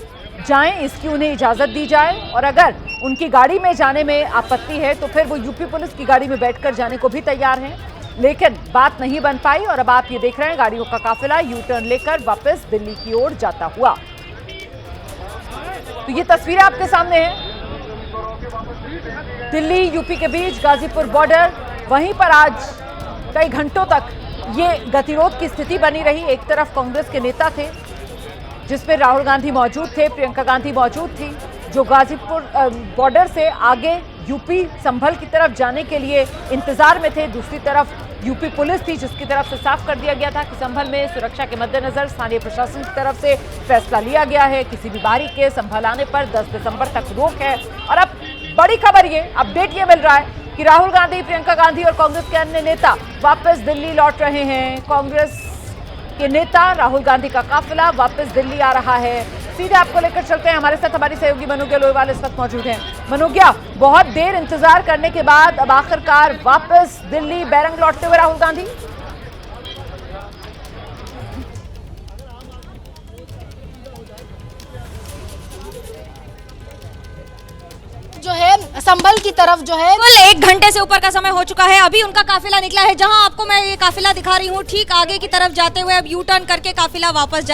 जाएं, इसकी उन्हें इजाजत दी जाए और अगर उनकी गाड़ी में जाने में आपत्ति है तो फिर वो यूपी पुलिस की गाड़ी में बैठकर जाने को भी तैयार हैं। लेकिन बात नहीं बन पाई और अब आप ये देख रहे हैं गाड़ियों का काफिला यू टर्न लेकर वापस दिल्ली की ओर जाता हुआ। तो ये तस्वीरें आपके सामने हैं, दिल्ली यूपी के बीच गाजीपुर बॉर्डर। वहीं पर आज कई घंटों तक ये गतिरोध की स्थिति बनी रही। एक तरफ कांग्रेस के नेता थे जिसमें राहुल गांधी मौजूद थे, प्रियंका गांधी मौजूद थी, जो गाजीपुर बॉर्डर से आगे यूपी संभल की तरफ जाने के लिए इंतजार में थे। दूसरी तरफ यूपी पुलिस थी जिसकी तरफ से साफ कर दिया गया था कि संभल में सुरक्षा के मद्देनजर स्थानीय प्रशासन की तरफ से फैसला लिया गया है, किसी भी बाहरी के संभल आने पर 10 दिसंबर तक रोक है। और अब बड़ी खबर ये, अपडेट ये मिल रहा है कि राहुल गांधी, प्रियंका गांधी और कांग्रेस के अन्य नेता वापस दिल्ली लौट रहे हैं। कांग्रेस के नेता राहुल गांधी का काफिला वापस दिल्ली आ रहा है। सीधे आपको लेकर चलते हैं, हमारे साथ हमारी सहयोगी मनोज्ञा लोईवाल इस वक्त मौजूद हैं। मनोज्ञा, बहुत देर इंतजार करने के बाद अब आखिरकार वापस दिल्ली बैरंग लौटते हुए राहुल गांधी। जो है संभल की तरफ जो है कुल 1 घंटे से ऊपर का समय हो चुका है। अभी उनका काफिला निकला है, जहां आपको मैं ये काफिला दिखा रही हूँ ठीक आगे की तरफ जाते हुए अब यू टर्न करके काफिला वापस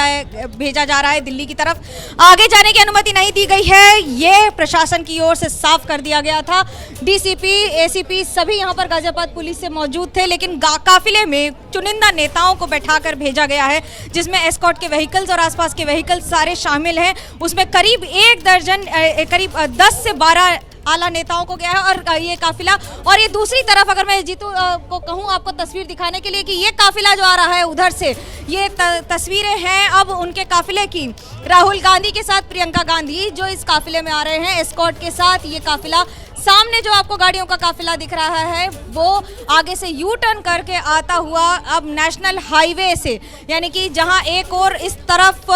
भेजा जा रहा है दिल्ली की तरफ। आगे जाने की अनुमति नहीं दी गई है, ये प्रशासन की ओर से साफ कर दिया गया था। डीसीपी, एसीपी सभी यहाँ पर गाजियाबाद पुलिस से मौजूद थे, लेकिन काफिले में चुनिंदा नेताओं को बैठाकर भेजा गया है, जिसमें एस्कॉर्ट के व्हीकल्स और आसपास के व्हीकल्स सारे शामिल हैं। उसमें करीब 1 दर्जन, करीब 10 से 12 आला नेताओं को गया है और ये काफिला। और ये दूसरी तरफ अगर मैं जीतू को कहूँ आपको तस्वीर दिखाने के लिए कि ये काफिला जो आ रहा है उधर से, ये तस्वीरें हैं अब उनके काफिले की। राहुल गांधी के साथ प्रियंका गांधी जो इस काफिले में आ रहे हैं एस्कॉर्ट के साथ। ये काफिला सामने जो आपको गाड़ियों का काफिला दिख रहा है वो आगे से यू टर्न करके आता हुआ अब नेशनल हाईवे से, यानी कि जहां एक और इस तरफ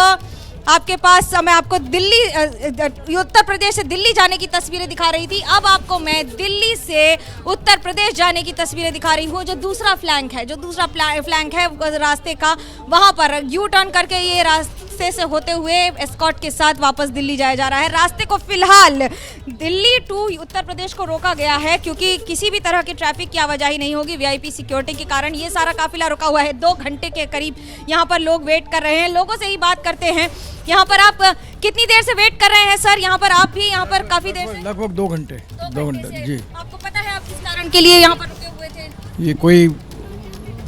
आपके पास मैं आपको दिल्ली, उत्तर प्रदेश से दिल्ली जाने की तस्वीरें दिखा रही थी, अब आपको मैं दिल्ली से उत्तर प्रदेश जाने की तस्वीरें दिखा रही हूँ। जो दूसरा फ्लैंक है, जो दूसरा फ्लैंक है रास्ते का, वहाँ पर यू टर्न करके ये रास्ते से होते हुए एस्कॉर्ट के साथ वापस दिल्ली जाया जा रहा है। रास्ते को फिलहाल दिल्ली टू उत्तर प्रदेश को रोका गया है क्योंकि किसी भी तरह की ट्रैफिक की आवाजाही नहीं होगी। वीआईपी सिक्योरिटी के कारण ये सारा काफिला रुका हुआ है। 2 घंटे के करीब यहाँ पर लोग वेट कर रहे हैं। लोगों से ही बात करते हैं। यहाँ पर आप कितनी देर से वेट कर रहे हैं सर? यहाँ पर आप भी यहाँ पर काफी देर से? लगभग 2 घंटे। 2 घंटे जी। आपको पता है आप किस कारण के लिए यहाँ पर रुके हुए थे? ये कोई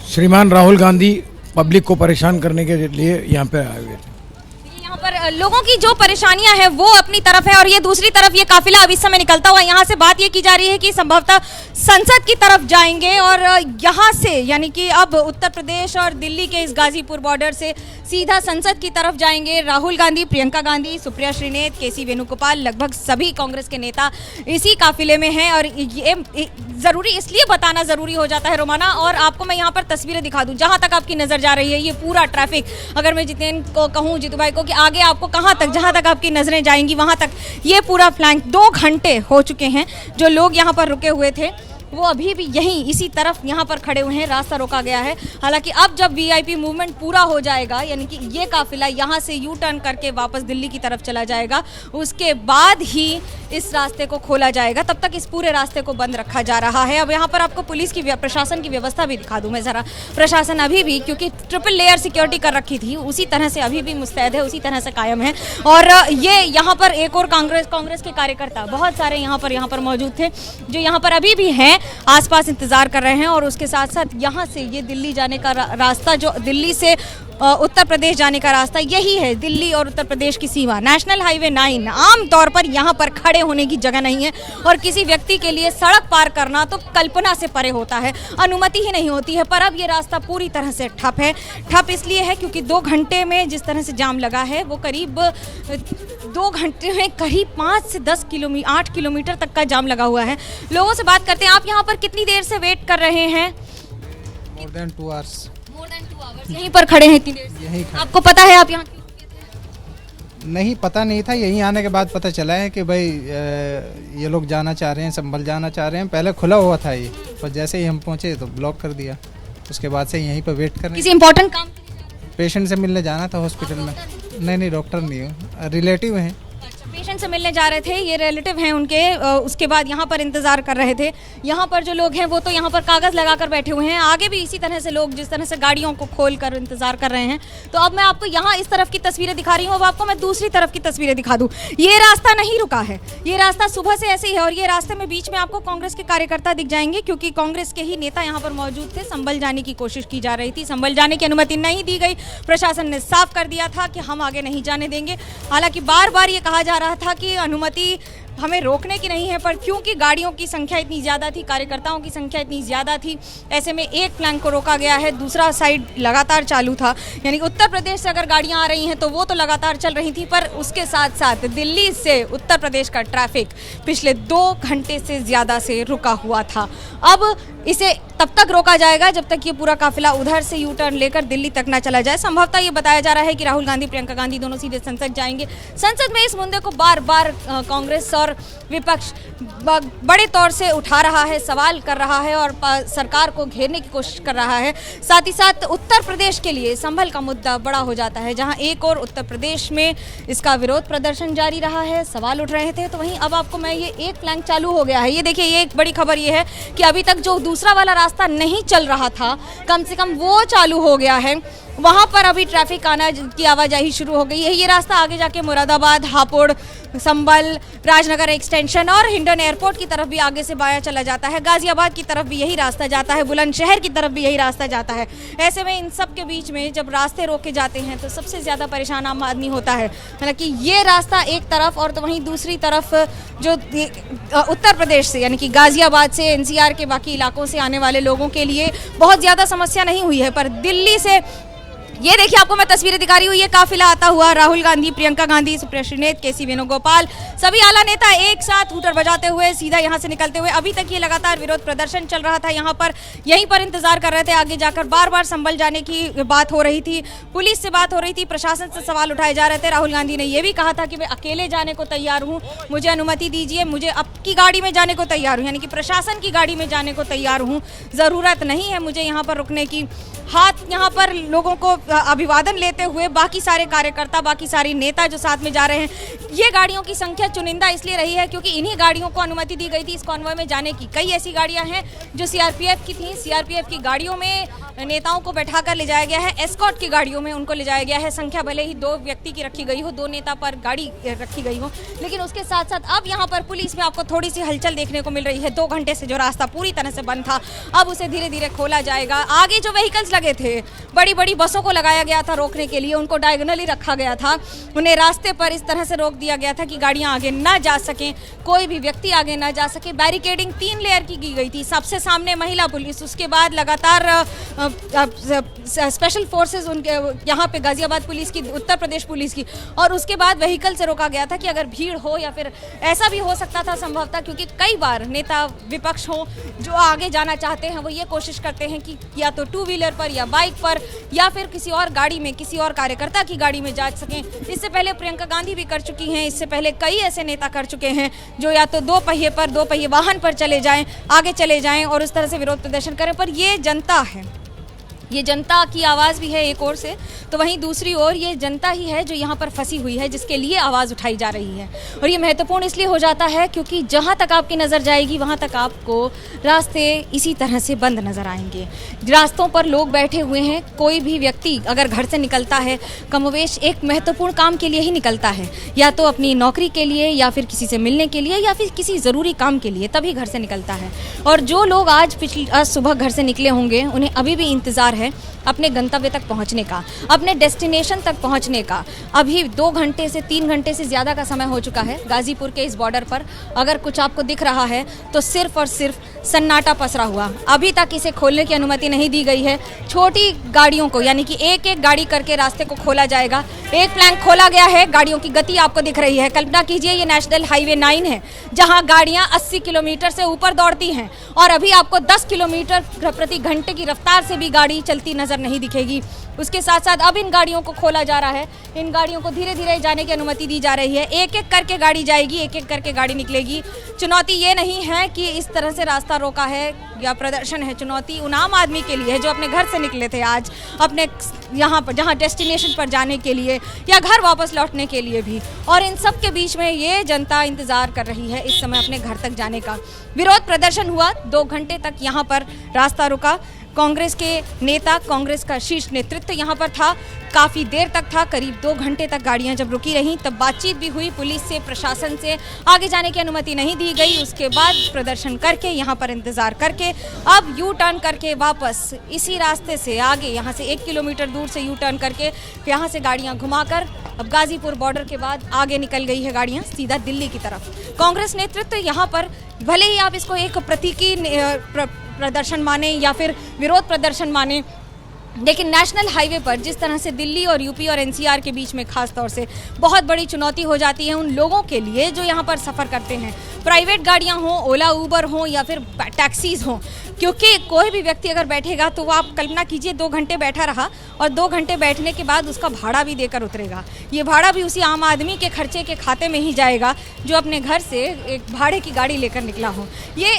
श्रीमान राहुल गांधी पब्लिक को परेशान करने के लिए यहाँ पे आए हुए थे। यहाँ पर लोगों की जो परेशानियां हैं वो अपनी तरफ है और ये दूसरी तरफ ये काफिला अब इस समय निकलता हुआ यहाँ से बात ये की जा रही है कि संभवतः संसद की तरफ जाएंगे और यहाँ से यानी कि अब उत्तर प्रदेश और दिल्ली के इस गाजीपुर बॉर्डर से सीधा संसद की तरफ जाएंगे। राहुल गांधी, प्रियंका गांधी, सुप्रिया श्रीनेत, केसी वेणुगोपाल, लगभग सभी कांग्रेस के नेता इसी काफिले में हैं और ये जरूरी इसलिए बताना जरूरी हो जाता है रोमाना। और आपको मैं यहाँ पर तस्वीरें दिखा दूं जहाँ तक आपकी नजर जा रही है ये पूरा ट्रैफिक। अगर मैं जितेंद्र को कहूँ, जीतू भाई को, कि आगे आपको कहाँ तक, जहाँ तक आपकी नजरें जाएंगी वहाँ तक ये पूरा फ्लैंक 2 घंटे हो चुके हैं। जो लोग यहाँ पर रुके हुए थे वो अभी भी यहीं इसी तरफ यहाँ पर खड़े हुए हैं। रास्ता रोका गया है। हालांकि अब जब वीआईपी मूवमेंट पूरा हो जाएगा यानी कि ये काफिला यहाँ से यू टर्न करके वापस दिल्ली की तरफ चला जाएगा, उसके बाद ही इस रास्ते को खोला जाएगा। तब तक इस पूरे रास्ते को बंद रखा जा रहा है। अब यहाँ पर आपको पुलिस की, प्रशासन की व्यवस्था भी दिखा दूं मैं जरा। प्रशासन अभी भी, क्योंकि ट्रिपल लेयर सिक्योरिटी कर रखी थी, उसी तरह से अभी भी मुस्तैद है, उसी तरह से कायम है। और ये यहाँ पर एक और कांग्रेस के कार्यकर्ता बहुत सारे यहाँ पर मौजूद थे जो यहाँ पर अभी भी हैं, आसपास इंतजार कर रहे हैं। और उसके साथ साथ यहाँ से ये दिल्ली जाने का रास्ता, जो दिल्ली से उत्तर प्रदेश जाने का रास्ता, यही है दिल्ली और उत्तर प्रदेश की सीमा, नेशनल हाईवे 9। आम तौर पर यहाँ पर खड़े होने की जगह नहीं है और किसी व्यक्ति के लिए सड़क पार करना तो कल्पना से परे होता है, अनुमति ही नहीं होती है। पर अब ये रास्ता पूरी तरह से ठप है। ठप इसलिए है क्योंकि 2 घंटे में जिस तरह से जाम लगा है वो करीब 2 घंटे में करीब 5 से 8 किलोमीटर तक का जाम लगा हुआ है। लोगों से बात करते हैं। आप यहाँ पर कितनी देर से वेट कर रहे हैं? More than 2 hours। यहीं पर खड़े हैं इतनी देर से? यहीं खड़े। आपको पता है आप यहाँ क्यों रुके थे? नहीं, पता नहीं था। यहीं आने के बाद पता चला है कि भाई ये लोग जाना चाह रहे हैं, संभल जाना चाह रहे हैं। पहले खुला हुआ था ये, पर जैसे ही हम पहुंचे तो ब्लॉक कर दिया। उसके बाद से यहीं पर वेट कर रहे हैं। किसी इंपॉर्टेंट काम के लिए जा रहे हैं? पेशेंट से मिलने जाना था हॉस्पिटल में। नहीं, डॉक्टर नहीं हूँ, रिलेटिव हैं। पेशेंट से मिलने जा रहे थे, ये रिलेटिव हैं उनके। उसके बाद यहाँ पर इंतजार कर रहे थे। यहाँ पर जो लोग हैं वो तो यहाँ पर कागज लगाकर बैठे हुए हैं। आगे भी इसी तरह से लोग जिस तरह से गाड़ियों को खोल कर इंतजार कर रहे हैं। तो अब मैं आपको यहाँ इस तरफ की तस्वीरें दिखा रही हूँ। अब आपको मैं दूसरी तरफ की तस्वीरें दिखा दूँ। ये रास्ता नहीं रुका है, ये रास्ता सुबह से ऐसे ही है। और ये रास्ते में बीच में आपको कांग्रेस के कार्यकर्ता दिख जाएंगे क्योंकि कांग्रेस के ही नेता यहाँ पर मौजूद थे। संभल जाने की कोशिश की जा रही थी, संभल जाने की अनुमति नहीं दी गई। प्रशासन ने साफ कर दिया था कि हम आगे नहीं जाने देंगे। हालांकि बार बार ये कहा जा रहा था कि अनुमति हमें रोकने की नहीं है, पर क्योंकि गाड़ियों की संख्या इतनी ज़्यादा थी, कार्यकर्ताओं की संख्या इतनी ज़्यादा थी, ऐसे में एक फ्लैंक को रोका गया है, दूसरा साइड लगातार चालू था। यानी उत्तर प्रदेश से अगर गाड़ियां आ रही हैं तो वो तो लगातार चल रही थी, पर उसके साथ साथ दिल्ली से उत्तर प्रदेश का ट्रैफिक पिछले 2 घंटे से ज़्यादा से रुका हुआ था। अब इसे तब तक रोका जाएगा जब तक ये पूरा काफिला उधर से यू टर्न लेकर दिल्ली तक ना चला जाए। संभवतः ये बताया जा रहा है कि राहुल गांधी, प्रियंका गांधी दोनों सीधे संसद जाएंगे। संसद में इस मुद्दे को बार बार कांग्रेस और विपक्ष बड़े तौर से उठा रहा है, सवाल कर रहा है और सरकार को घेरने की कोशिश कर रहा है। साथ ही साथ उत्तर प्रदेश के लिए संभल का मुद्दा बड़ा हो जाता है, जहां एक और उत्तर प्रदेश में इसका विरोध प्रदर्शन जारी रहा है, सवाल उठ रहे थे। तो वहीं अब आपको मैं ये एक फ्लैंक चालू हो गया है। ये देखिए, ये एक बड़ी खबर ये है कि अभी तक जो दूसरा वाला रास्ता नहीं चल रहा था, कम से कम वो चालू हो गया है। वहाँ पर अभी ट्रैफिक आना की आवाजाही शुरू हो गई है। ये रास्ता आगे जाके मुरादाबाद, हापुड़, संभल, राजनगर एक्सटेंशन और हिंडन एयरपोर्ट की तरफ भी आगे से बाया चला जाता है। गाजियाबाद की तरफ भी यही रास्ता जाता है, बुलंदशहर की तरफ भी यही रास्ता जाता है। ऐसे में इन सब के बीच में जब रास्ते रोके जाते हैं तो सबसे ज़्यादा परेशान आम आदमी होता है। हालांकि ये रास्ता एक तरफ और तो वहीं दूसरी तरफ जो उत्तर प्रदेश से यानी कि गाजियाबाद से, एनसीआर के बाकी इलाकों से आने वाले लोगों के लिए बहुत ज़्यादा समस्या नहीं हुई है। पर दिल्ली से ये देखिए, आपको मैं तस्वीरें दिखा रही हूँ, ये काफिला आता हुआ राहुल गांधी, प्रियंका गांधी, सुप्रिया श्रीनेत, केसी वेणुगोपाल, सभी आला नेता एक साथ हूटर बजाते हुए सीधा यहाँ से निकलते हुए। अभी तक ये लगातार विरोध प्रदर्शन चल रहा था यहाँ पर, यहीं पर इंतजार कर रहे थे। आगे जाकर बार बार संभल जाने की बात हो रही थी, पुलिस से बात हो रही थी, प्रशासन से सवाल उठाए जा रहे थे। राहुल गांधी ने यह भी कहा था कि मैं अकेले जाने को तैयार हूँ, मुझे अनुमति दीजिए, मुझे आपकी गाड़ी में जाने को तैयार हूँ, यानी कि प्रशासन की गाड़ी में जाने को तैयार हूँ, ज़रूरत नहीं है मुझे यहाँ पर रुकने की। हाथ यहाँ पर लोगों को अभिवादन लेते हुए बाकी सारे कार्यकर्ता, बाकी सारी नेता जो साथ में जा रहे हैं। ये गाड़ियों की संख्या चुनिंदा इसलिए रही है क्योंकि इन्हीं गाड़ियों को अनुमति दी गई थी इस कॉन्वॉय में जाने की। कई ऐसी गाड़ियां हैं जो सीआरपीएफ की थी, सीआरपीएफ की गाड़ियों में नेताओं को बैठाकर ले जाया गया है, एस्कॉर्ट की गाड़ियों में उनको ले जाया गया है। संख्या भले ही 2 व्यक्ति की रखी गई हो, 2 नेता पर गाड़ी रखी गई हो, लेकिन उसके साथ साथ अब यहाँ पर पुलिस में आपको थोड़ी सी हलचल देखने को मिल रही है। 2 घंटे से जो रास्ता पूरी तरह से बंद था, अब उसे धीरे धीरे खोला जाएगा। आगे जो व्हीकल्स लगे थे, बड़ी बड़ी बसों को लगाया गया था रोकने के लिए, उनको डायगोनली रखा गया था, उन्हें रास्ते पर इस तरह से रोक दिया गया था कि गाड़ियां आगे ना जा सकें, कोई भी व्यक्ति आगे ना जा सके। बैरिकेडिंग 3 लेयर की गई थी। सबसे सामने महिला पुलिस, उसके बाद लगातार स्पेशल फोर्सेस उनके यहाँ पे गाजियाबाद पुलिस की, उत्तर प्रदेश पुलिस की, और उसके बाद व्हीकल से रोका गया था कि अगर भीड़ हो या फिर ऐसा भी हो सकता था संभवतः, क्योंकि कई बार नेता विपक्ष हो जो आगे जाना चाहते हैं वो ये कोशिश करते हैं कि या तो 2 व्हीलर पर या बाइक पर या फिर किसी और गाड़ी में, किसी और कार्यकर्ता की गाड़ी में जा सकें। इससे पहले प्रियंका गांधी भी कर चुकी हैं, इससे पहले कई ऐसे नेता कर चुके हैं जो या तो 2 पहिए पर, 2 पहिए वाहन पर चले जाएं, आगे चले जाएं और उस तरह से विरोध प्रदर्शन करें। पर ये जनता है, ये जनता की आवाज़ भी है एक ओर से, तो वहीं दूसरी ओर ये जनता ही है जो यहाँ पर फंसी हुई है, जिसके लिए आवाज़ उठाई जा रही है। और ये महत्वपूर्ण इसलिए हो जाता है क्योंकि जहाँ तक आपकी नज़र जाएगी वहाँ तक आपको रास्ते इसी तरह से बंद नज़र आएंगे। रास्तों पर लोग बैठे हुए हैं। कोई भी व्यक्ति अगर घर से निकलता है कमोवेश एक महत्वपूर्ण काम के लिए ही निकलता है, या तो अपनी नौकरी के लिए या फिर किसी से मिलने के लिए या फिर किसी ज़रूरी काम के लिए, तभी घर से निकलता है। और जो लोग आज सुबह घर से निकले होंगे उन्हें अभी भी इंतज़ार है अपने गंतव्य तक पहुंचने का, अपने डेस्टिनेशन तक पहुंचने का। अभी 2 घंटे से 3 घंटे से ज़्यादा का समय हो चुका है गाजीपुर के इस बॉर्डर पर। अगर कुछ आपको दिख रहा है तो सिर्फ और सिर्फ सन्नाटा पसरा हुआ। अभी तक इसे खोलने की अनुमति नहीं दी गई है। छोटी गाड़ियों को, यानी कि एक एक गाड़ी करके रास्ते को खोला जाएगा। एक प्लैंक खोला गया है, गाड़ियों की गति आपको दिख रही है। कल्पना कीजिए ये नेशनल हाईवे 9 है जहां गाड़ियां 80 किलोमीटर से ऊपर दौड़ती हैं और अभी आपको 10 किलोमीटर प्रति घंटे की रफ्तार से भी गाड़ी चलती नजर नहीं दिखेगी। उसके साथ साथ अब इन गाड़ियों को खोला जा रहा है, इन गाड़ियों को धीरे धीरे जाने की अनुमति दी जा रही है। एक एक करके गाड़ी जाएगी, एक एक करके गाड़ी निकलेगी। चुनौती ये नहीं है कि इस तरह से रास्ता रोका है या प्रदर्शन है, चुनौती उन आम आदमी के लिए है जो अपने घर से निकले थे आज, अपने यहाँ पर जहाँ डेस्टिनेशन पर जाने के लिए या घर वापस लौटने के लिए भी। और इन सब के बीच में ये जनता इंतजार कर रही है इस समय अपने घर तक जाने का। विरोध प्रदर्शन हुआ, 2 घंटे तक यहाँ पर रास्ता रुका। कांग्रेस के नेता, कांग्रेस का शीर्ष नेतृत्व यहाँ पर था, काफ़ी देर तक था। करीब 2 घंटे तक गाड़ियाँ जब रुकी रहीं तब बातचीत भी हुई पुलिस से, प्रशासन से। आगे जाने की अनुमति नहीं दी गई। उसके बाद प्रदर्शन करके, यहाँ पर इंतज़ार करके, अब यू टर्न करके वापस इसी रास्ते से आगे, यहाँ से 1 किलोमीटर दूर से यू टर्न करके यहाँ से गाड़ियाँ घुमाकर अब गाजीपुर बॉर्डर के बाद आगे निकल गई है गाड़ियाँ सीधा दिल्ली की तरफ। कांग्रेस नेतृत्व यहाँ पर, भले ही आप इसको एक प्रतीकी प्रदर्शन माने या फिर विरोध प्रदर्शन माने, लेकिन नेशनल हाईवे पर जिस तरह से दिल्ली और यूपी और एनसीआर के बीच में खास तौर से बहुत बड़ी चुनौती हो जाती है उन लोगों के लिए जो यहाँ पर सफ़र करते हैं, प्राइवेट गाड़ियाँ हों, ओला उबर हों या फिर टैक्सीज हों। क्योंकि कोई भी व्यक्ति अगर बैठेगा तो वो, आप कल्पना कीजिए, 2 घंटे बैठा रहा और 2 घंटे बैठने के बाद उसका भाड़ा भी देकर उतरेगा। ये भाड़ा भी उसी आम आदमी के खर्चे के खाते में ही जाएगा जो अपने घर से एक भाड़े की गाड़ी लेकर निकला हो। ये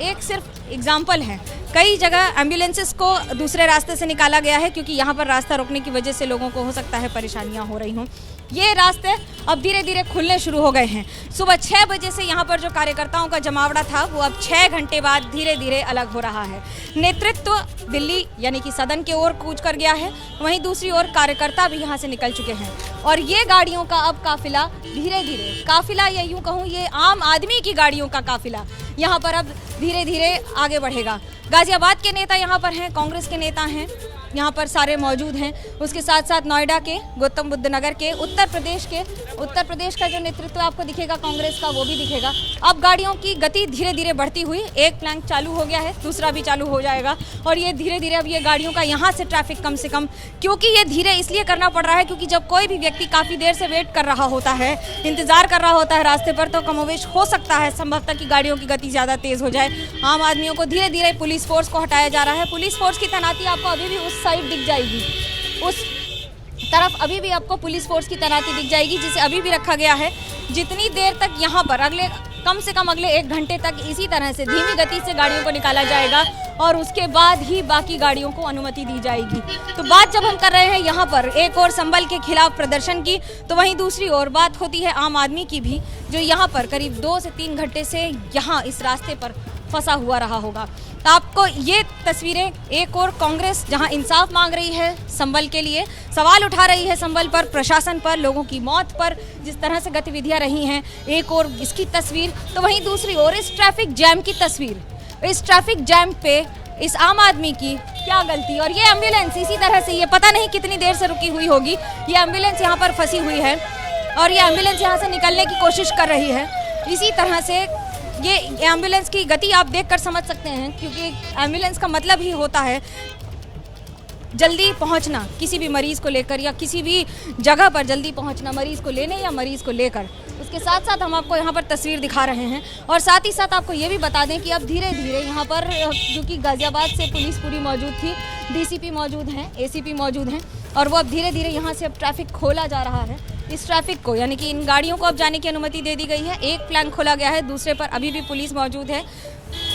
एक सिर्फ एग्जाम्पल है। कई जगह एम्बुलेंसेस को दूसरे रास्ते से निकाला गया है क्योंकि यहाँ पर रास्ता रोकने की वजह से लोगों को हो सकता है परेशानियाँ हो रही हों। ये रास्ते अब धीरे धीरे खुलने शुरू हो गए हैं। सुबह 6 बजे से यहाँ पर जो कार्यकर्ताओं का जमावड़ा था वो अब 6 घंटे बाद धीरे धीरे अलग हो रहा है। नेतृत्व दिल्ली यानी कि सदन की ओर कूच कर गया है, वहीं दूसरी ओर कार्यकर्ता भी यहाँ से निकल चुके हैं और ये गाड़ियों का अब काफिला धीरे धीरे, काफिला या यूँ कहूँ ये आम आदमी की गाड़ियों का काफिला यहाँ पर अब धीरे धीरे आगे बढ़ेगा। गाजियाबाद के नेता यहाँ पर हैं, कांग्रेस के नेता हैं यहाँ पर सारे मौजूद हैं। उसके साथ साथ नोएडा के, गौतम बुद्ध नगर के, उत्तर प्रदेश का जो नेतृत्व आपको दिखेगा कांग्रेस का, वो भी दिखेगा। अब गाड़ियों की गति धीरे धीरे बढ़ती हुई, एक प्लैंक चालू हो गया है, दूसरा भी चालू हो जाएगा और ये धीरे धीरे अब ये गाड़ियों का यहाँ से ट्रैफिक कम से कम, क्योंकि ये धीरे इसलिए करना पड़ रहा है क्योंकि जब कोई भी व्यक्ति काफ़ी देर से वेट कर रहा होता है, इंतजार कर रहा होता है रास्ते पर, तो कमोवेश हो सकता है संभवतः कि गाड़ियों की गति ज़्यादा तेज़ हो जाए। आम आदमियों को धीरे धीरे पुलिस फोर्स को हटाया जा रहा है। पुलिस फोर्स की तैनाती आपको अभी भी उस साइड दिख जाएगी, उस तरफ अभी भी आपको पुलिस फोर्स की तैनाती दिख जाएगी जिसे अभी भी रखा गया है। जितनी देर तक यहाँ पर अगले कम से कम अगले 1 घंटे तक इसी तरह से धीमी गति से गाड़ियों को निकाला जाएगा और उसके बाद ही बाकी गाड़ियों को अनुमति दी जाएगी। तो बात जब हम कर रहे हैं यहाँ पर एक और संबल के खिलाफ प्रदर्शन की, तो वहीं दूसरी ओर बात होती है आम आदमी की भी, जो यहाँ पर करीब 2 से 3 घंटे से यहाँ इस रास्ते पर फंसा हुआ रहा होगा। तो आपको ये तस्वीरें, एक और कांग्रेस जहां इंसाफ मांग रही है संबल के लिए, सवाल उठा रही है संबल पर, प्रशासन पर, लोगों की मौत पर, जिस तरह से गतिविधियां रही हैं, एक और इसकी तस्वीर, तो वहीं दूसरी ओर इस ट्रैफिक जैम की तस्वीर। इस ट्रैफिक जैम पे इस आम आदमी की क्या गलती, और ये एम्बुलेंस इसी तरह से, ये पता नहीं कितनी देर से रुकी हुई होगी, ये एम्बुलेंस यहाँ पर फंसी हुई है और ये एम्बुलेंस यहाँ से निकलने की कोशिश कर रही है। इसी तरह से ये एम्बुलेंस की गति आप देखकर समझ सकते हैं, क्योंकि एम्बुलेंस का मतलब ही होता है जल्दी पहुंचना, किसी भी मरीज को लेकर या किसी भी जगह पर जल्दी पहुंचना, मरीज को लेने या मरीज को लेकर। उसके साथ साथ हम आपको यहाँ पर तस्वीर दिखा रहे हैं और साथ ही साथ आपको ये भी बता दें कि अब धीरे धीरे यहाँ पर, क्योंकि गाजियाबाद से पुलिस पूरी मौजूद थी, डीसीपी मौजूद हैं, एसीपी मौजूद हैं, और वो अब धीरे धीरे यहाँ से अब ट्रैफिक खोला जा रहा है। इस ट्रैफिक को, यानी कि इन गाड़ियों को अब जाने की अनुमति दे दी गई है। एक फ्लैंक खोला गया है, दूसरे पर अभी भी पुलिस मौजूद है।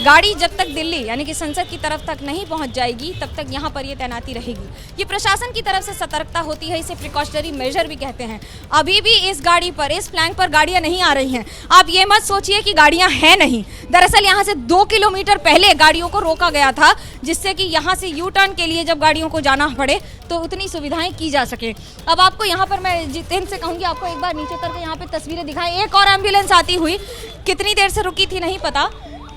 गाड़ी जब तक दिल्ली यानी कि संसद की तरफ तक नहीं पहुंच जाएगी तब तक यहाँ पर ये तैनाती रहेगी। ये प्रशासन की तरफ से सतर्कता होती है, इसे प्रिकॉशनरी मेजर भी कहते हैं। अभी भी इस गाड़ी पर, इस फ्लैंक पर गाड़ियाँ नहीं आ रही हैं। आप ये मत सोचिए कि गाड़ियाँ हैं नहीं, दरअसल यहाँ से 2 किलोमीटर पहले गाड़ियों को रोका गया था, जिससे कि यहाँ से यू टर्न के लिए जब गाड़ियों को जाना पड़े तो उतनी सुविधाएं की जा सके। अब आपको यहाँ पर मैं जितेंद्र से कहूँगी, आपको एक बार नीचे उतर के यहाँ पे तस्वीरें दिखाएं। एक और एम्बुलेंस आती हुई, कितनी देर से रुकी थी नहीं पता,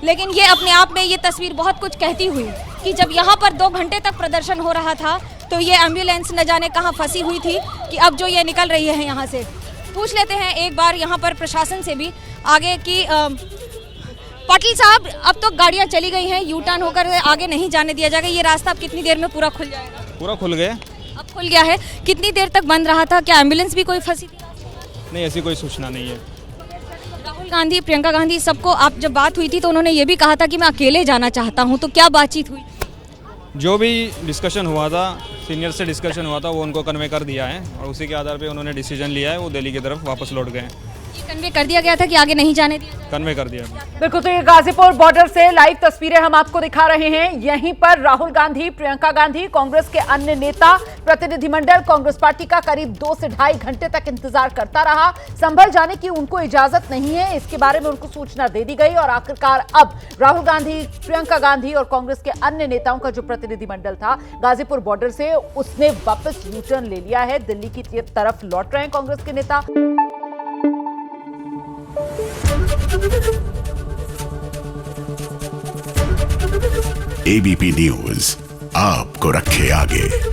लेकिन ये अपने आप में ये तस्वीर बहुत कुछ कहती हुई कि जब यहाँ पर 2 घंटे तक प्रदर्शन हो रहा था तो ये एम्बुलेंस न जाने कहाँ फंसी हुई थी कि अब जो ये निकल रही है यहाँ से। पूछ लेते हैं एक बार यहाँ पर प्रशासन से भी आगे की, पाटिल साहब, अब तो गाड़ियाँ चली गई हैं, यू टर्न होकर आगे नहीं जाने दिया जाएगा, ये रास्ता अब कितनी देर में पूरा खुल जाएगा? पूरा खुल गया, अब खुल गया है। कितनी देर तक बंद रहा था? क्या एम्बुलेंस भी कोई फंसी थी? नहीं, ऐसी कोई सूचना नहीं है। राहुल गांधी, प्रियंका गांधी, सबको आप जब बात हुई थी तो उन्होंने ये भी कहा था कि मैं अकेले जाना चाहता हूं, तो क्या बातचीत हुई? जो भी डिस्कशन हुआ था, सीनियर से डिस्कशन हुआ था, वो उनको कन्वे कर दिया है और उसी के आधार पे उन्होंने डिसीजन लिया है, वो दिल्ली की तरफ वापस लौट गए हैं। ये कन्वे कर दिया गया था कि आगे नहीं जाने दिया? कन्वे कर दिया। बिल्कुल, तो ये गाजीपुर बॉर्डर से लाइव तस्वीरें हम आपको दिखा रहे हैं। यहीं पर राहुल गांधी, प्रियंका गांधी, कांग्रेस के अन्य नेता, प्रतिनिधिमंडल कांग्रेस पार्टी का करीब 2 से ढाई घंटे तक इंतजार करता रहा। संभल जाने की उनको इजाजत नहीं है, इसके बारे में उनको सूचना दे दी गई और आखिरकार अब राहुल गांधी, प्रियंका गांधी और कांग्रेस के अन्य नेताओं का जो प्रतिनिधिमंडल था गाजीपुर बॉर्डर से, उसने वापस यू टर्न ले लिया है। दिल्ली की तरफ लौट रहे हैं कांग्रेस के नेता। एबीपी न्यूज आपको रखे आगे।